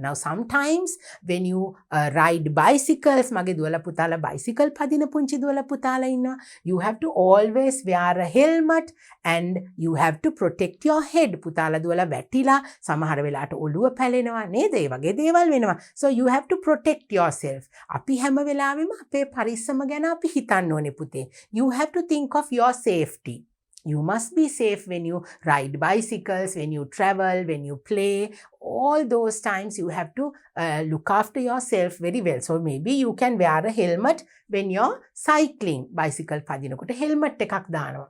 Now sometimes when you ride bicycles, mage duwala putala bicycle padina punchi duwala putala inna, you have to always wear a helmet and you have to protect your head. Putala duwala වැටිලා සමහර වෙලාවට ඔළුව පැලෙනවා නේද? ඒ වගේ දේවල් වෙනවා. So you have to protect yourself. අපි හැම වෙලාවෙම අපේ පරිස්සම ගැන අපි හිතන්න ඕනේ පුතේ. You have to think of your safety. You must be safe when you ride bicycles, when you travel, when you play. All those times you have to look after yourself very well. So maybe you can wear a helmet when you're cycling. Bicycle padinakota helmet එකක් දානවා.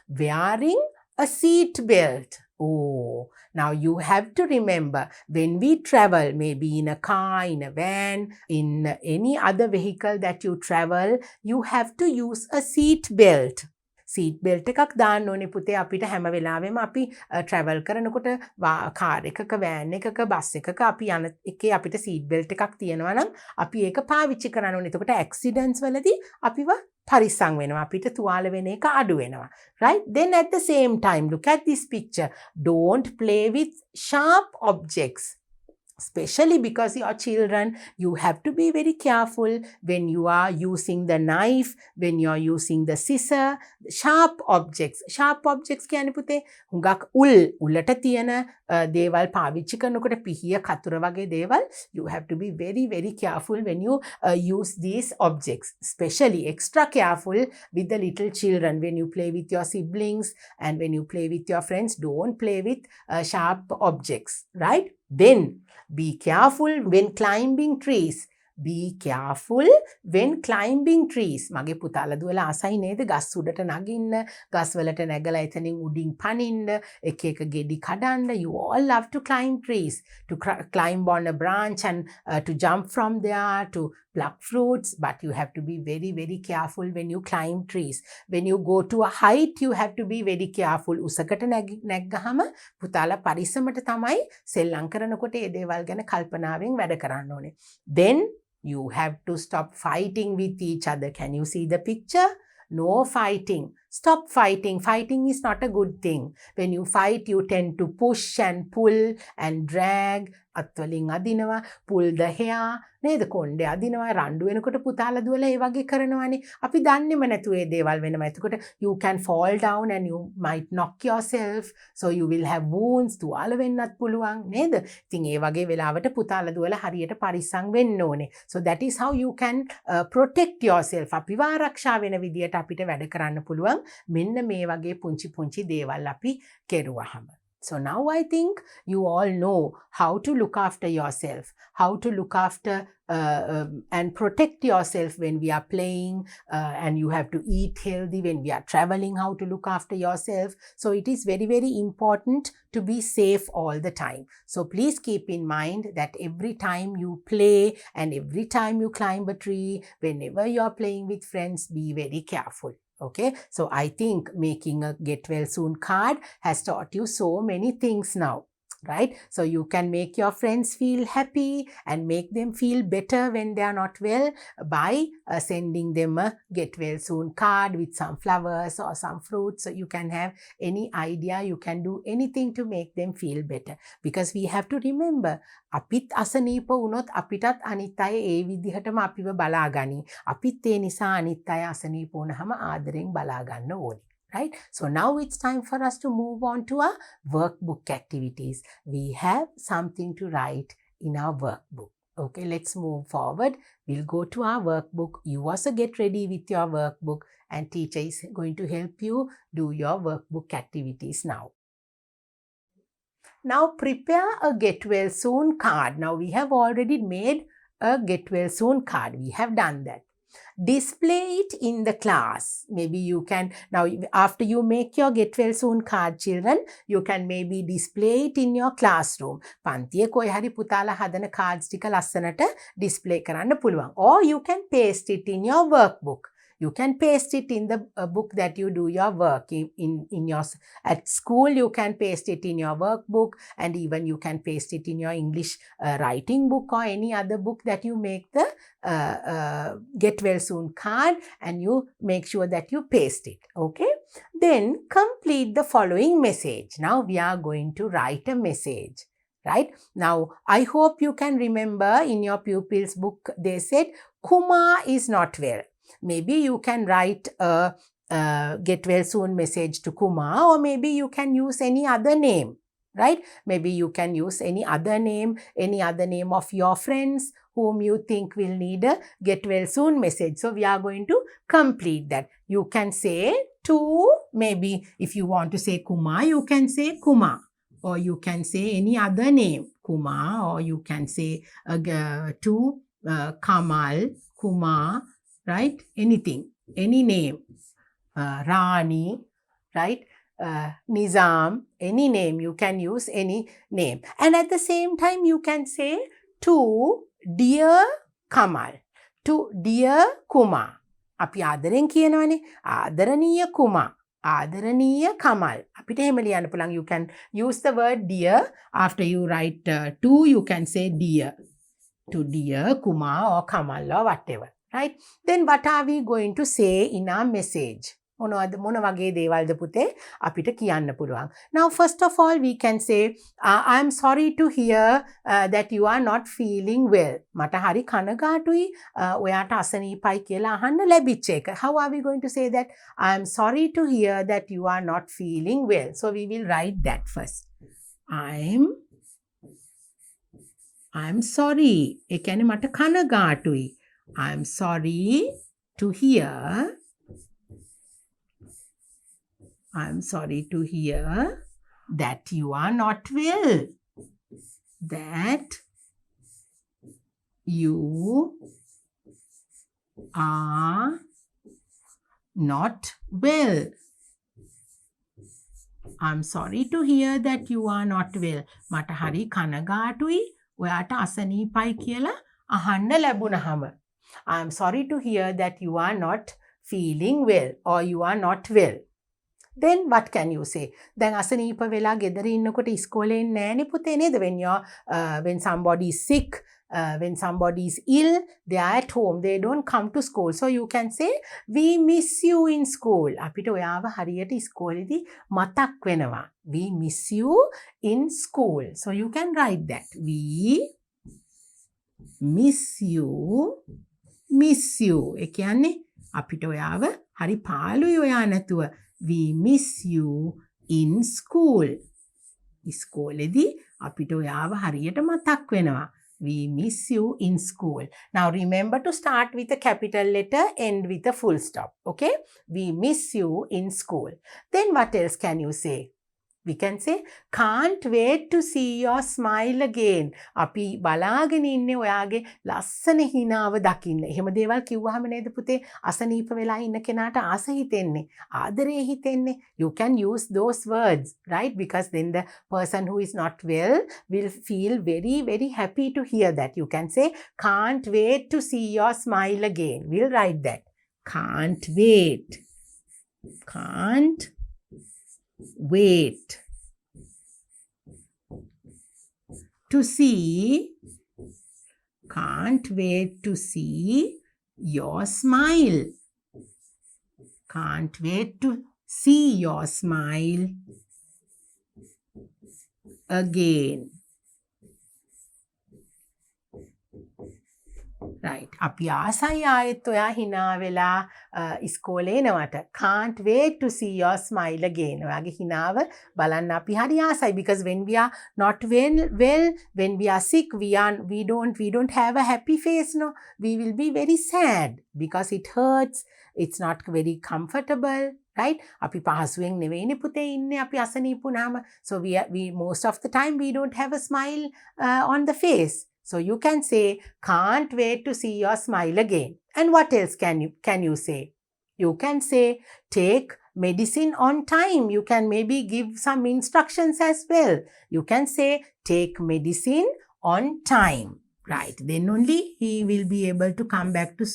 Wearing a seat belt. Oh, now you have to remember when we travel, maybe in a car, in a van, in any other vehicle that you travel, you have to use a seat belt. Seat belt එකක් දාන්න ඕනේ පුතේ. අපිට හැම වෙලාවෙම අපි travel කරනකොට car එකක, වෑන් එකක, බස් එකක අපි යන එකේ අපිට සීට් බෙල්ට් එකක් තියෙනවා නම් අපි ඒක පාවිච්චි කරන්න ඕනේ. එතකොට ඇක්සිඩන්ට්ස් වලදී අපිව පරිස්සම් වෙනවා. අපිට තුවාල වෙන එක අඩු වෙනවා. Right? Then at the same time, look at this picture. Don't play with sharp objects. Especially because your children, you have to be very careful when you are using the knife, when you are using the scissor, sharp objects. Sharp objects කියන්නේ පුතේ හුඟක් උල්ලට තියෙන දේවල් පාවිච්චි කරනකොට පිහිය කතුර වගේ දේවල්, you have to be very very careful when you use these objects. Especially extra careful with the little children when you play with your siblings and when you play with your friends. Don't play with sharp objects, right? Then be careful when climbing trees. Be careful when climbing trees. මගේ පුතාලා දුවලා ආසයි නේද ගස් උඩට නගින්න, ගස් වලට නැගලා එතනින් උඩින් පනින්න, එක එක ගෙඩි කඩන්න. You all love to climb trees, to climb on a branch and to jump from there, to pluck fruits, but you have to be very very careful when you climb trees. When you go to a height, you have to be very careful. උසකට නැග්ගහම පුතාලා පරිස්සමට තමයි සෙල්ලම් කරනකොට ඒ දේවල් ගැන කල්පනාවෙන් වැඩ කරන්න ඕනේ. Then you have to stop fighting with each other. Can you see the picture? No fighting. Stop fighting. Fighting is not a good thing. When you fight, you tend to push and pull and drag. අත්වලින් අදිනවා, pull the hair, නේද? කොණ්ඩේ අදිනවා, රණ්ඩු වෙනකොට පුතාලා දුවලා ඒ වගේ කරනවානේ. අපි දන්නේම නැතුව ඒ දේවල් වෙනවා. එතකොට you can fall down and you might knock yourself, so you will have wounds. තුවාල වෙන්නත් පුළුවන් නේද? ඉතින් ඒ වගේ වෙලාවට පුතාලා දුවලා හරියට පරිස්සම් වෙන්න ඕනේ. So that is how you can protect yourself. අපිව ආරක්ෂා වෙන විදියට අපිට වැඩ කරන්න පුළුවන්. මෙන්න මේ වගේ පුංචි දේවල් අපි කෙරුවහම. So now I think you all know how to look after yourself, how to look after and protect yourself when we are playing, and you have to eat healthy when we are traveling, how to look after yourself. So it is very very important to be safe all the time. So please keep in mind that every time you play and every time you climb a tree, whenever you are playing with friends, be very careful. Okay, so I think making a get well soon card has taught you so many things now, right? So you can make your friends feel happy and make them feel better when they are not well by sending them a get well soon card with some flowers or some fruits. So you can have any idea, you can do anything to make them feel better, because we have to remember අපිත් අසනීප වුණොත් අපිටත් අනිත් අය ඒ විදිහටම අපිව බලා ගනි. අපිත් ඒ නිසා අනිත් අය අසනීප වුණාම ආදරෙන් බලා ගන්න ඕනේ. Right? So now it's time for us to move on to our workbook activities. We have something to write in our workbook. Okay, let's move forward. We'll go to our workbook. You also get ready with your workbook, and teacher is going to help you do your workbook activities now. Now prepare a get well soon card. Now we have already made a get well soon card. We have done that. Display it in the class. Maybe you can, now after you make your get well soon card, children, you can maybe display it in your classroom. පන්තියේ කොයි හරි පුතාලා හදන cards ටික ලස්සනට display කරන්න පුළුවන්. Or you can paste it in your workbook. You can paste it in the book that you do your work in your, at school you can paste it in your workbook, and even you can paste it in your English writing book or any other book that you make the get well soon card, and you make sure that you paste it. Okay, then complete the following message. Now we are going to write a message. Right? Now, I hope you can remember in your pupils book they said Kumar is not well. Maybe you can write a get well soon message to Kumar, or maybe you can use any other name, right? Maybe you can use any other name of your friends whom you think will need a get well soon message. So we are going to complete that. You can say to, maybe if you want to say Kumar, you can say Kumar, or you can say any other name, Kumar, or you can say to Kamal, Kumar, right? Anything, any name, Rani, right? Nizam, any name, you can use any name. And at the same time, you can say to dear Kamal, to dear Kumar. අපි ආදරෙන් කියනවනේ, ආදරණීය Kumar, ආදරණීය Kamal. අපිට එහෙම ලියන්න පුළුවන්. You can use the word dear. After you write to, you can say dear. To dear Kumar or Kamal or whatever. Right? Then what are we going to say in our message? මොන වගේ දේවල්ද පුතේ අපිට කියන්න පුළුවන්. Now first of all we can say I am sorry to hear that you are not feeling well. මට හරි කනගාටුයි ඔයාට අසනීපයි කියලා අහන්න ලැබිච්ච එක. How are we going to say that? I am sorry to hear that you are not feeling well. So we will write that first. I'm sorry. ඒ කියන්නේ මට කනගාටුයි. I'm sorry to hear. I'm sorry to hear that you are not well. That you are not well. I'm sorry to hear that you are not well. මට හරි කනගාටුයි ඔයාට අසනීපයි කියලා අහන්න ලැබුණහම. I'm sorry to hear that you are not feeling well or you are not well. Then what can you say? දැන් අසනීප වෙලා ගෙදර ඉන්නකොට ඉස්කෝලේ නෑනේ පුතේ නේද? When somebody is sick, when somebody is ill, they are at home. They don't come to school. So you can say, we miss you in school. අපිට ඔයාව හරියට ඉස්කෝලේදී මතක් වෙනවා. We miss you in school. So you can write that. We miss you. ඒ කියන්නේ අපිට ඔයාව හරි පාළුයි ඔයා නැතුව. We miss you in school. ඉස්කෝලේදී අපිට ඔයාව හරියට මතක් වෙනවා. We miss you in school. Now remember to start with a capital letter, end with a full stop. Okay? We miss you in school. Then what else can you say? We can say, can't wait to see your smile again. අපි බලාගෙන ඉන්නේ ඔයාගේ ලස්සන හිනාව දකින්න. එහෙම දේවල් කිව්වහම නේද පුතේ අසනීප වෙලා ඉන්න කෙනාට ආස හිතෙන්නේ. ආදරේ හිතෙන්නේ. You can use those words, right? Because then the person who is not well will feel very, very happy to hear that. You can say, can't wait to see your smile again. We'll write that. Can't wait. Can't wait to see. Can't wait to see your smile. Can't wait to see your smile again. Right. අපි ආසයි ආයෙත් ඔයා හිනා වෙලා ඉස්කෝලේ එනවට. Can't wait to see your smile again. ඔයාගේ හිනාව බලන්න අපි හරි ආසයි. Because when we are not well, when we are sick, we don't have a happy face, no. We will be very sad because it hurts. It's not very comfortable. Right? අපි පහසුවෙන් නෙවෙයිනේ පුතේ ඉන්නේ අපි අසනීප වුණාම. So we most of the time we don't have a smile on the face. So you can say, can't wait to see your smile again. And what else can you say? You can say, take medicine on time. You can maybe give some instructions as well. You can say, take medicine on time. Right. Then only he will be able to come back to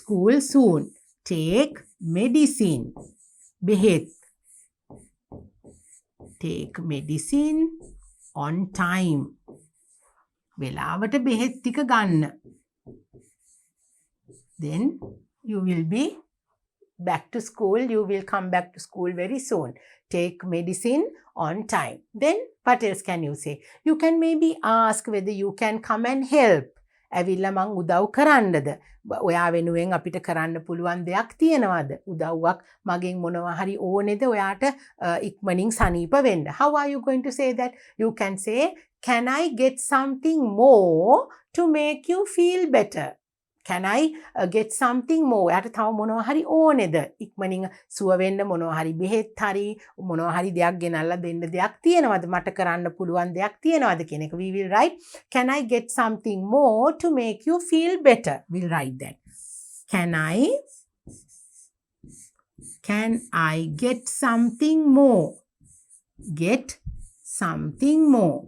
school soon. Take medicine. Behet. Take medicine on time. වෙලාවට බෙහෙත් ටික ගන්න. Then you will be back to school. You will come back to school very soon. Take medicine on time. Then what else can you say? You can maybe ask whether you can come and help. ඇවිල්ලා මං උදව් කරන්නද? ඔයා වෙනුවෙන් අපිට කරන්න පුළුවන් දෙයක් තියෙනවද? උදව්වක් මගෙන් මොනවා හරි ඕනේද ඔයාට ඉක්මනින් සනීප වෙන්න? How are you going to say that? You can say, can I get something more to make you feel better? Can I get something more? එයාට තව මොනවා හරි ඕනේද? ඉක්මනින් සුව වෙන්න මොනවා හරි බෙහෙත් හරි මොනවා හරි දෙයක් ගෙනල්ලා දෙන්න දෙයක් තියෙනවද? මට කරන්න පුළුවන් දෙයක් තියෙනවද කියන එක. We will write, can I get something more to make you feel better? We'll write that. Can I get something more? Get something more.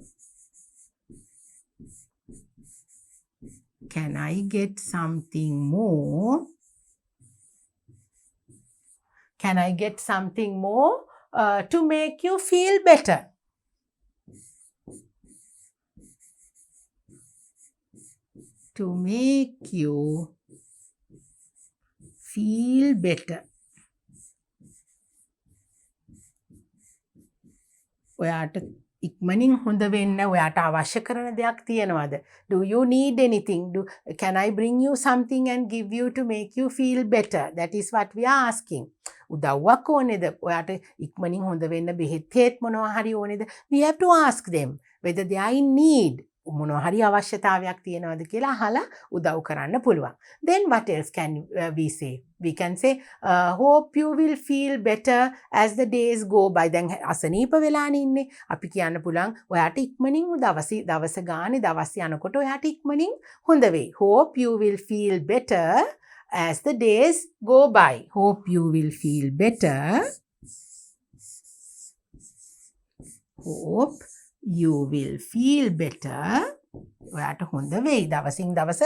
Can I get something more? Can I get something more to make you feel better? To make you feel better. ඔයාට ඉක්මනින් හොඳ වෙන්න ඔයාට අවශ්‍ය කරන දෙයක් තියෙනවද? Do you need anything? Can I bring you something and give you to make you feel better? That is what we are asking. උදව්වක් ඕනේද? ඔයාට ඉක්මනින් හොඳ වෙන්න බෙහෙත් මොනවා හරි ඕනේද? We have to ask them whether they are in need. මොනවා හරි අවශ්‍යතාවයක් තියෙනවද කියලා අහලා උදව් කරන්න පුළුවන්. Then what else can we say? We can say, hope you will feel better as the days go by. දැන් අසනීප වෙලානේ ඉන්නේ. අපි කියන්න පුළුවන් ඔයාට ඉක්මනින් දවස ගානේ දවස් යනකොට ඔයාට ඉක්මනින් හොඳ වෙයි. Hope you will feel better as the days go by. Hope you will feel better. Hope you will feel better. ඔයාට හොඳ වෙයි. දවසින් දවස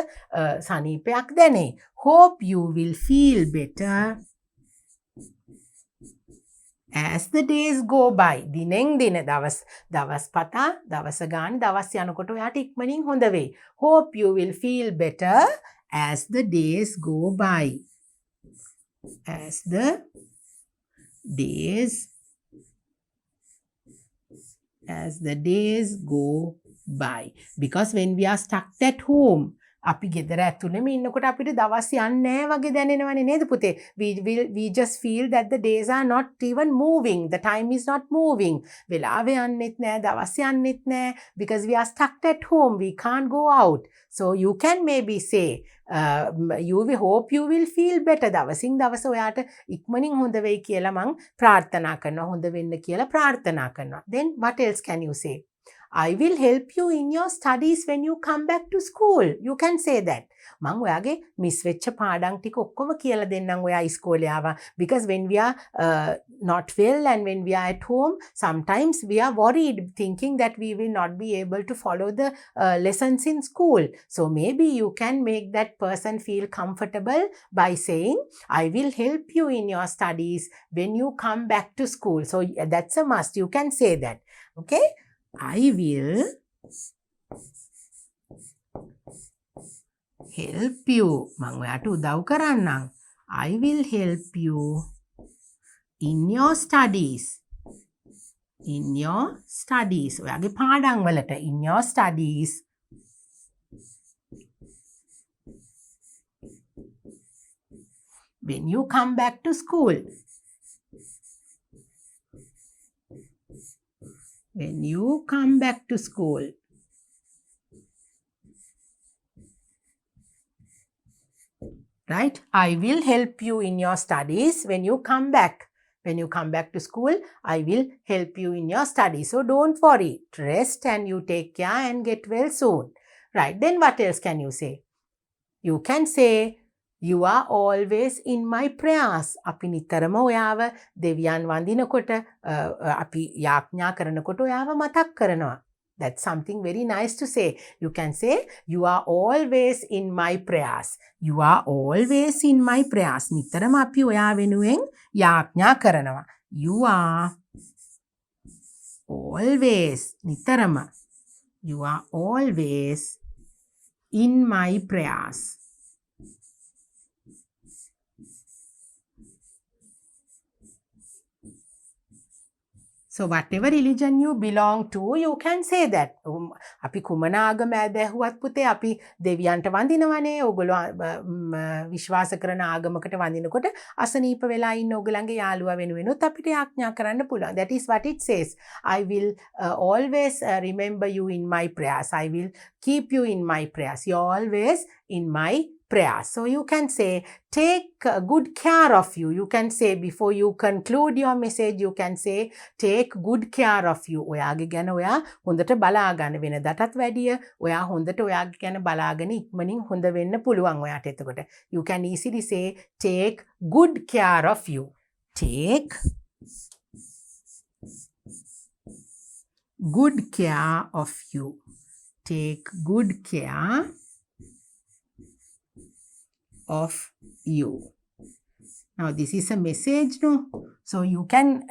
සනීපයක් දැනේ. Hope you will feel better as the days go by. දිනෙන් දින දවස් පතා දවස ගානේ දවස් යනකොට ඔයාට ඉක්මනින් හොඳ වෙයි. Hope you will feel better as the days go by. As the days go by. Because when we are stuck at home, අපි ගෙදර ඇතුළෙම ඉන්නකොට අපිට දවස් යන්නේ නැහැ වගේ දැනෙනවනේ නේද පුතේ? We just feel that the days are not even moving. The time is not moving. වෙලාව යන්නෙත් නැහැ, දවස් යන්නෙත් නැහැ. Because we are stuck at home. We can't go out. So you can maybe say, you will hope you will feel better. දවසින් දවස ඔයාට ඉක්මනින් හොඳ වෙයි කියලා මං ප්‍රාර්ථනා කරනවා. හොඳ වෙන්න කියලා ප්‍රාර්ථනා කරනවා. Then what else can you say? I will help you in your studies when you come back to school. You can say that. මං ඔයාගේ මිස් වෙච්ච පාඩම් ටික ඔක්කොම කියලා දෙන්නම් ඔයා ඉස්කෝලේ ආවා. Because when we are not well and when we are at home, sometimes we are worried thinking that we will not be able to follow the lessons in school. So maybe you can make that person feel comfortable by saying, I will help you in your studies when you come back to school. So that's a must. You can say that. Okay? I will help you. මං ඔයාට උදව් කරන්නම්. I will help you in your studies. In your studies. ඔයාගේ පාඩම් වලට. In your studies. When you come back to school. When you come back to school. Right? I will help you in your studies when you come back. When you come back to school, I will help you in your studies. So don't worry. Rest and you take care and get well soon. Right? Then what else can you say? You can say, you are always in my prayers. අපි නිතරම ඔයාව දෙවියන් වඳිනකොට අපි යාඥා කරනකොට ඔයාව මතක් කරනවා. That's something very nice to say. You can say, you are always in my prayers. You are always in my prayers. නිතරම අපි ඔයා වෙනුවෙන් යාඥා කරනවා. You are always නිතරම. You are always in my prayers. So whatever religion you belong to, you can say that. අපි කුමන ආගම ඇදහුවත් පුතේ අපි දෙවියන්ට වඳිනවනේ. ඕගොල්ලෝ විශ්වාස කරන ආගමකට වඳිනකොට අසනීප වෙලා ඉන්න ඕගොල්ලන්ගේ යාළුවා වෙනුවෙනුත් අපිට යාඥා කරන්න පුළුවන්. That is what it says. I will always remember you in my prayers. I will keep you in my prayers. You're always in my prayers. So you can say, take good care of you. You can say, before you conclude your message, you can say, take good care of you. ඔයාගේ ගැන ඔයා හොඳට බලාගන්න. වෙනදටත් වැඩිය ඔයා හොඳට ඔයාගේ ගැන බලාගෙන ඉක්මනින් හොඳ වෙන්න පුළුවන් ඔයාට එතකොට. You can easily say, take good care of you. Take good care of you. Take good care of you. Now this is a message, no? So you can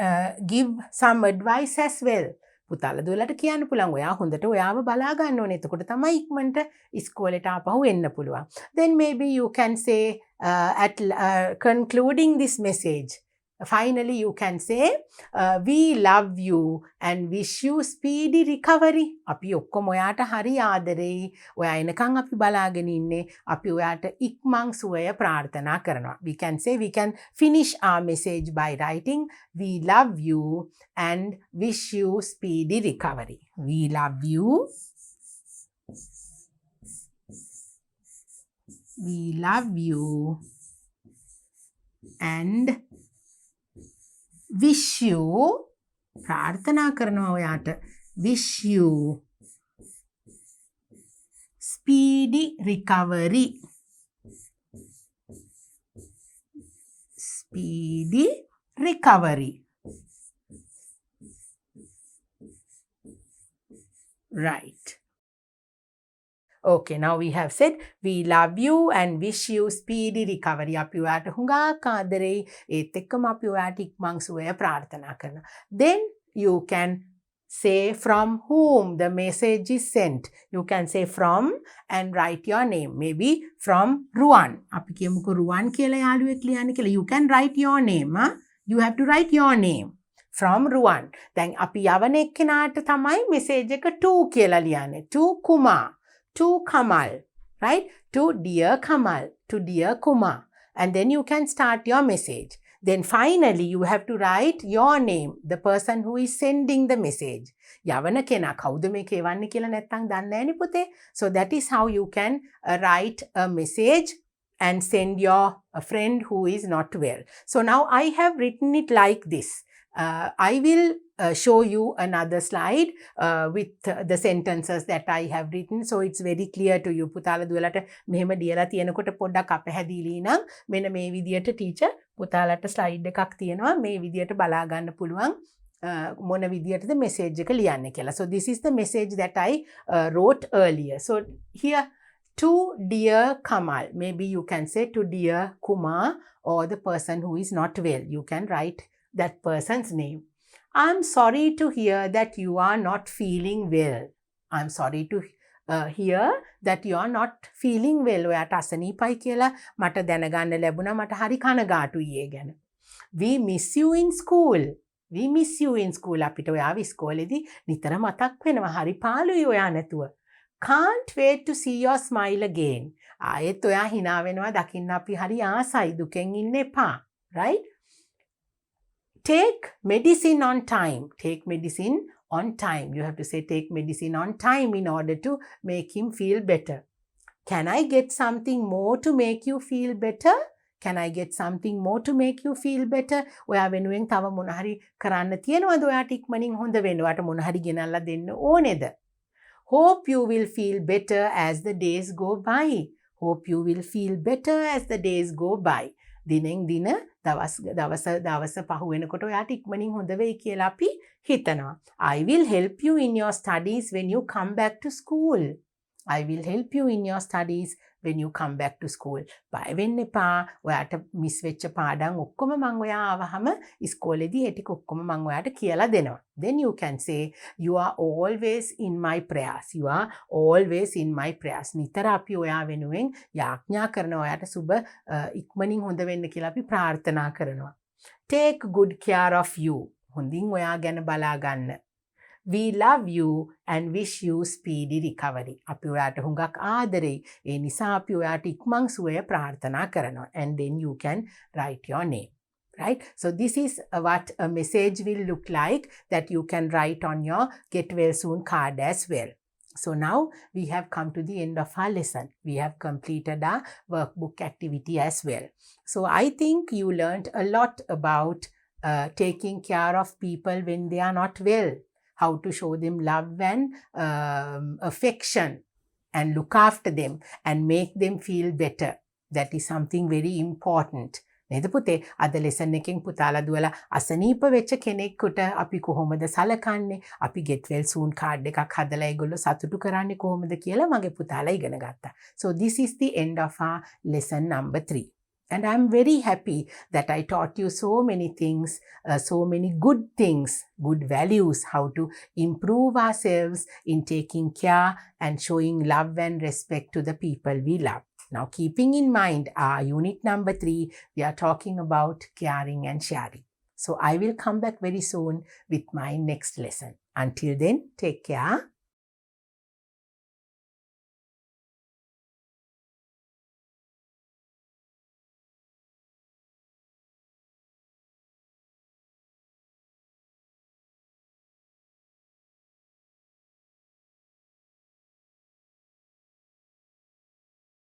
give some advice as well. පුතාලා දුවලට කියන්න පුළුවන් ඔයා හොඳට ඔයාව බලා ගන්න ඕනේ. එතකොට තමයි ඉක්මනට ඉස්කෝලේට ආපහු එන්න පුළුවන්. Then maybe you can say at concluding this message, Finally, you can say, we love you and wish you speedy recovery. අපි ඔක්කොම ඔයාට හරි ආදරෙයි. ඔයා එනකන් අපි බලාගෙන ඉන්නේ. අපි ඔයාට ඉක්මන් සුවය ප්‍රාර්ථනා කරනවා. We can finish our message by writing, we love you and wish you speedy recovery. We love you. We love you and wish you ප්‍රාර්ථනා කරනවා ඔයාට wish you speedy recovery. Speedy recovery. Right. Okay, now we have said we love you and wish you speedy recovery. අපි ඔයාට හුඟක් ආදරෙයි. ඒත් එක්කම අපි ඔයාට ඉක්මන් සුවය ප්‍රාර්ථනා කරනවා. Then you can say from whom the message is sent. You can say from and write your name. Maybe from Ruwan. අපි කියමුකෝ රුවන් කියලා යාළුවෙක් ලියන්න කියලා. You can write your name. You have to write your name. From Ruwan. දැන් අපි යවන එක්කෙනාට තමයි message එක to කියලා ලියන්නේ. To Kumar. To Kamal, right? To dear Kamal, to dear Kumar. And then you can start your message. Then finally, you have to write your name, the person who is sending the message. යවන කෙනා කවුද මේක එවන්නේ කියලා නැත්තම් දන්නේ නැනේ පුතේ. So that is how you can write a message and send your friend who is not well. So now I have written it like this. I will show you another slide with the sentences that I have written, so it's very clear to you. පුතාලා දුවලට මෙහෙම දියලා තියෙනකොට පොඩ්ඩක් අපහැදිලි නම් මෙන්න මේ විදියට teacher පුතාලට slide එකක් තියෙනවා. මේ විදියට බලා ගන්න පුළුවන් මොන විදියටද මෙසේජ් එක ලියන්නේ කියලා. So this is the message that I wrote earlier. So here, to dear Kamal, maybe you can say to dear Kumar, or the person who is not well. You can write that person's name. I'm sorry to hear that you are not feeling well. I'm sorry to hear that you are not feeling well. ඔයාට අසනීපයි කියලා මට දැනගන්න ලැබුණා. මට හරි කනගාටුයි ඒ ගැන. We miss you in school. We miss you in school. අපිට ඔයාව ඉස්කෝලේදී නිතර මතක් වෙනවා. හරි පාළුයි ඔයා නැතුව. Can't wait to see your smile again. ආයෙත් ඔයා hina වෙනවා දකින්න අපි හරි ආසයි. දුකෙන් ඉන්න එපා. Right? Take medicine on time. Take medicine on time. You have to say take medicine on time in order to make him feel better. Can I get something more to make you feel better? Can I get something more to make you feel better? ඔයා වෙනුවෙන් තව මොන හරි කරන්න තියෙනවද? ඔයාට ඉක්මනින් හොඳ වෙන්න. ඔයාට මොන හරි ගෙනල්ලා දෙන්න ඕනේද? Hope you will feel better as the days go by. Hope you will feel better as the days go by. දිනෙන් දින දවස පහු වෙනකොට ඔයාට ඉක්මනින් හොඳ වෙයි කියලා අපි හිතනවා. I will help you in your studies when you come back to school. I will help you in your studies when you come back to school. බය වෙන්න එපා. ඔයාට මිස් වෙච්ච පාඩම් ඔක්කොම මම ඔයා ආවහම ඉස්කෝලේදී ඒ ටික ඔක්කොම මම ඔයාට කියලා දෙනවා. Then you can say, you are always in my prayers. You are always in my prayers. නිතර අපි ඔයා වෙනුවෙන් යාඥා කරනවා. ඔයාට සුබ ඉක්මනින් හොඳ වෙන්න කියලා අපි ප්‍රාර්ථනා කරනවා. Take good care of you. හොඳින් ඔයා ගැන බලා ගන්න. We love you and wish you speedy recovery. අපි ඔයාට හුඟක් ආදරෙයි. ඒ නිසා අපි ඔයාට ඉක්මන් සුවය ප්‍රාර්ථනා කරනවා. And then you can write your name. Right? So this is what a message will look like that you can write on your Get Well Soon card as well. So now we have come to the end of our lesson. We have completed our workbook activity as well. So I think you learned a lot about taking care of people when they are not well. How to show them love and affection and look after them and make them feel better. That is something very important. නේද පුතේ? අද lesson එකෙන් පුතාලා දුවලා අසනීප වෙච්ච කෙනෙක්ට අපි කොහොමද සලකන්නේ? අපි get well soon card එකක් හදලා ඒගොල්ලෝ සතුටු කරන්නේ කොහොමද කියලා මගේ පුතාලා ඉගෙන ගත්තා. So this is the end of our lesson number 3. And I'm very happy that I taught you so many things, so many good things, good values, how to improve ourselves in taking care and showing love and respect to the people we love. Now, keeping in mind our unit number 3, we are talking about caring and sharing. So I will come back very soon with my next lesson. Until then, take care.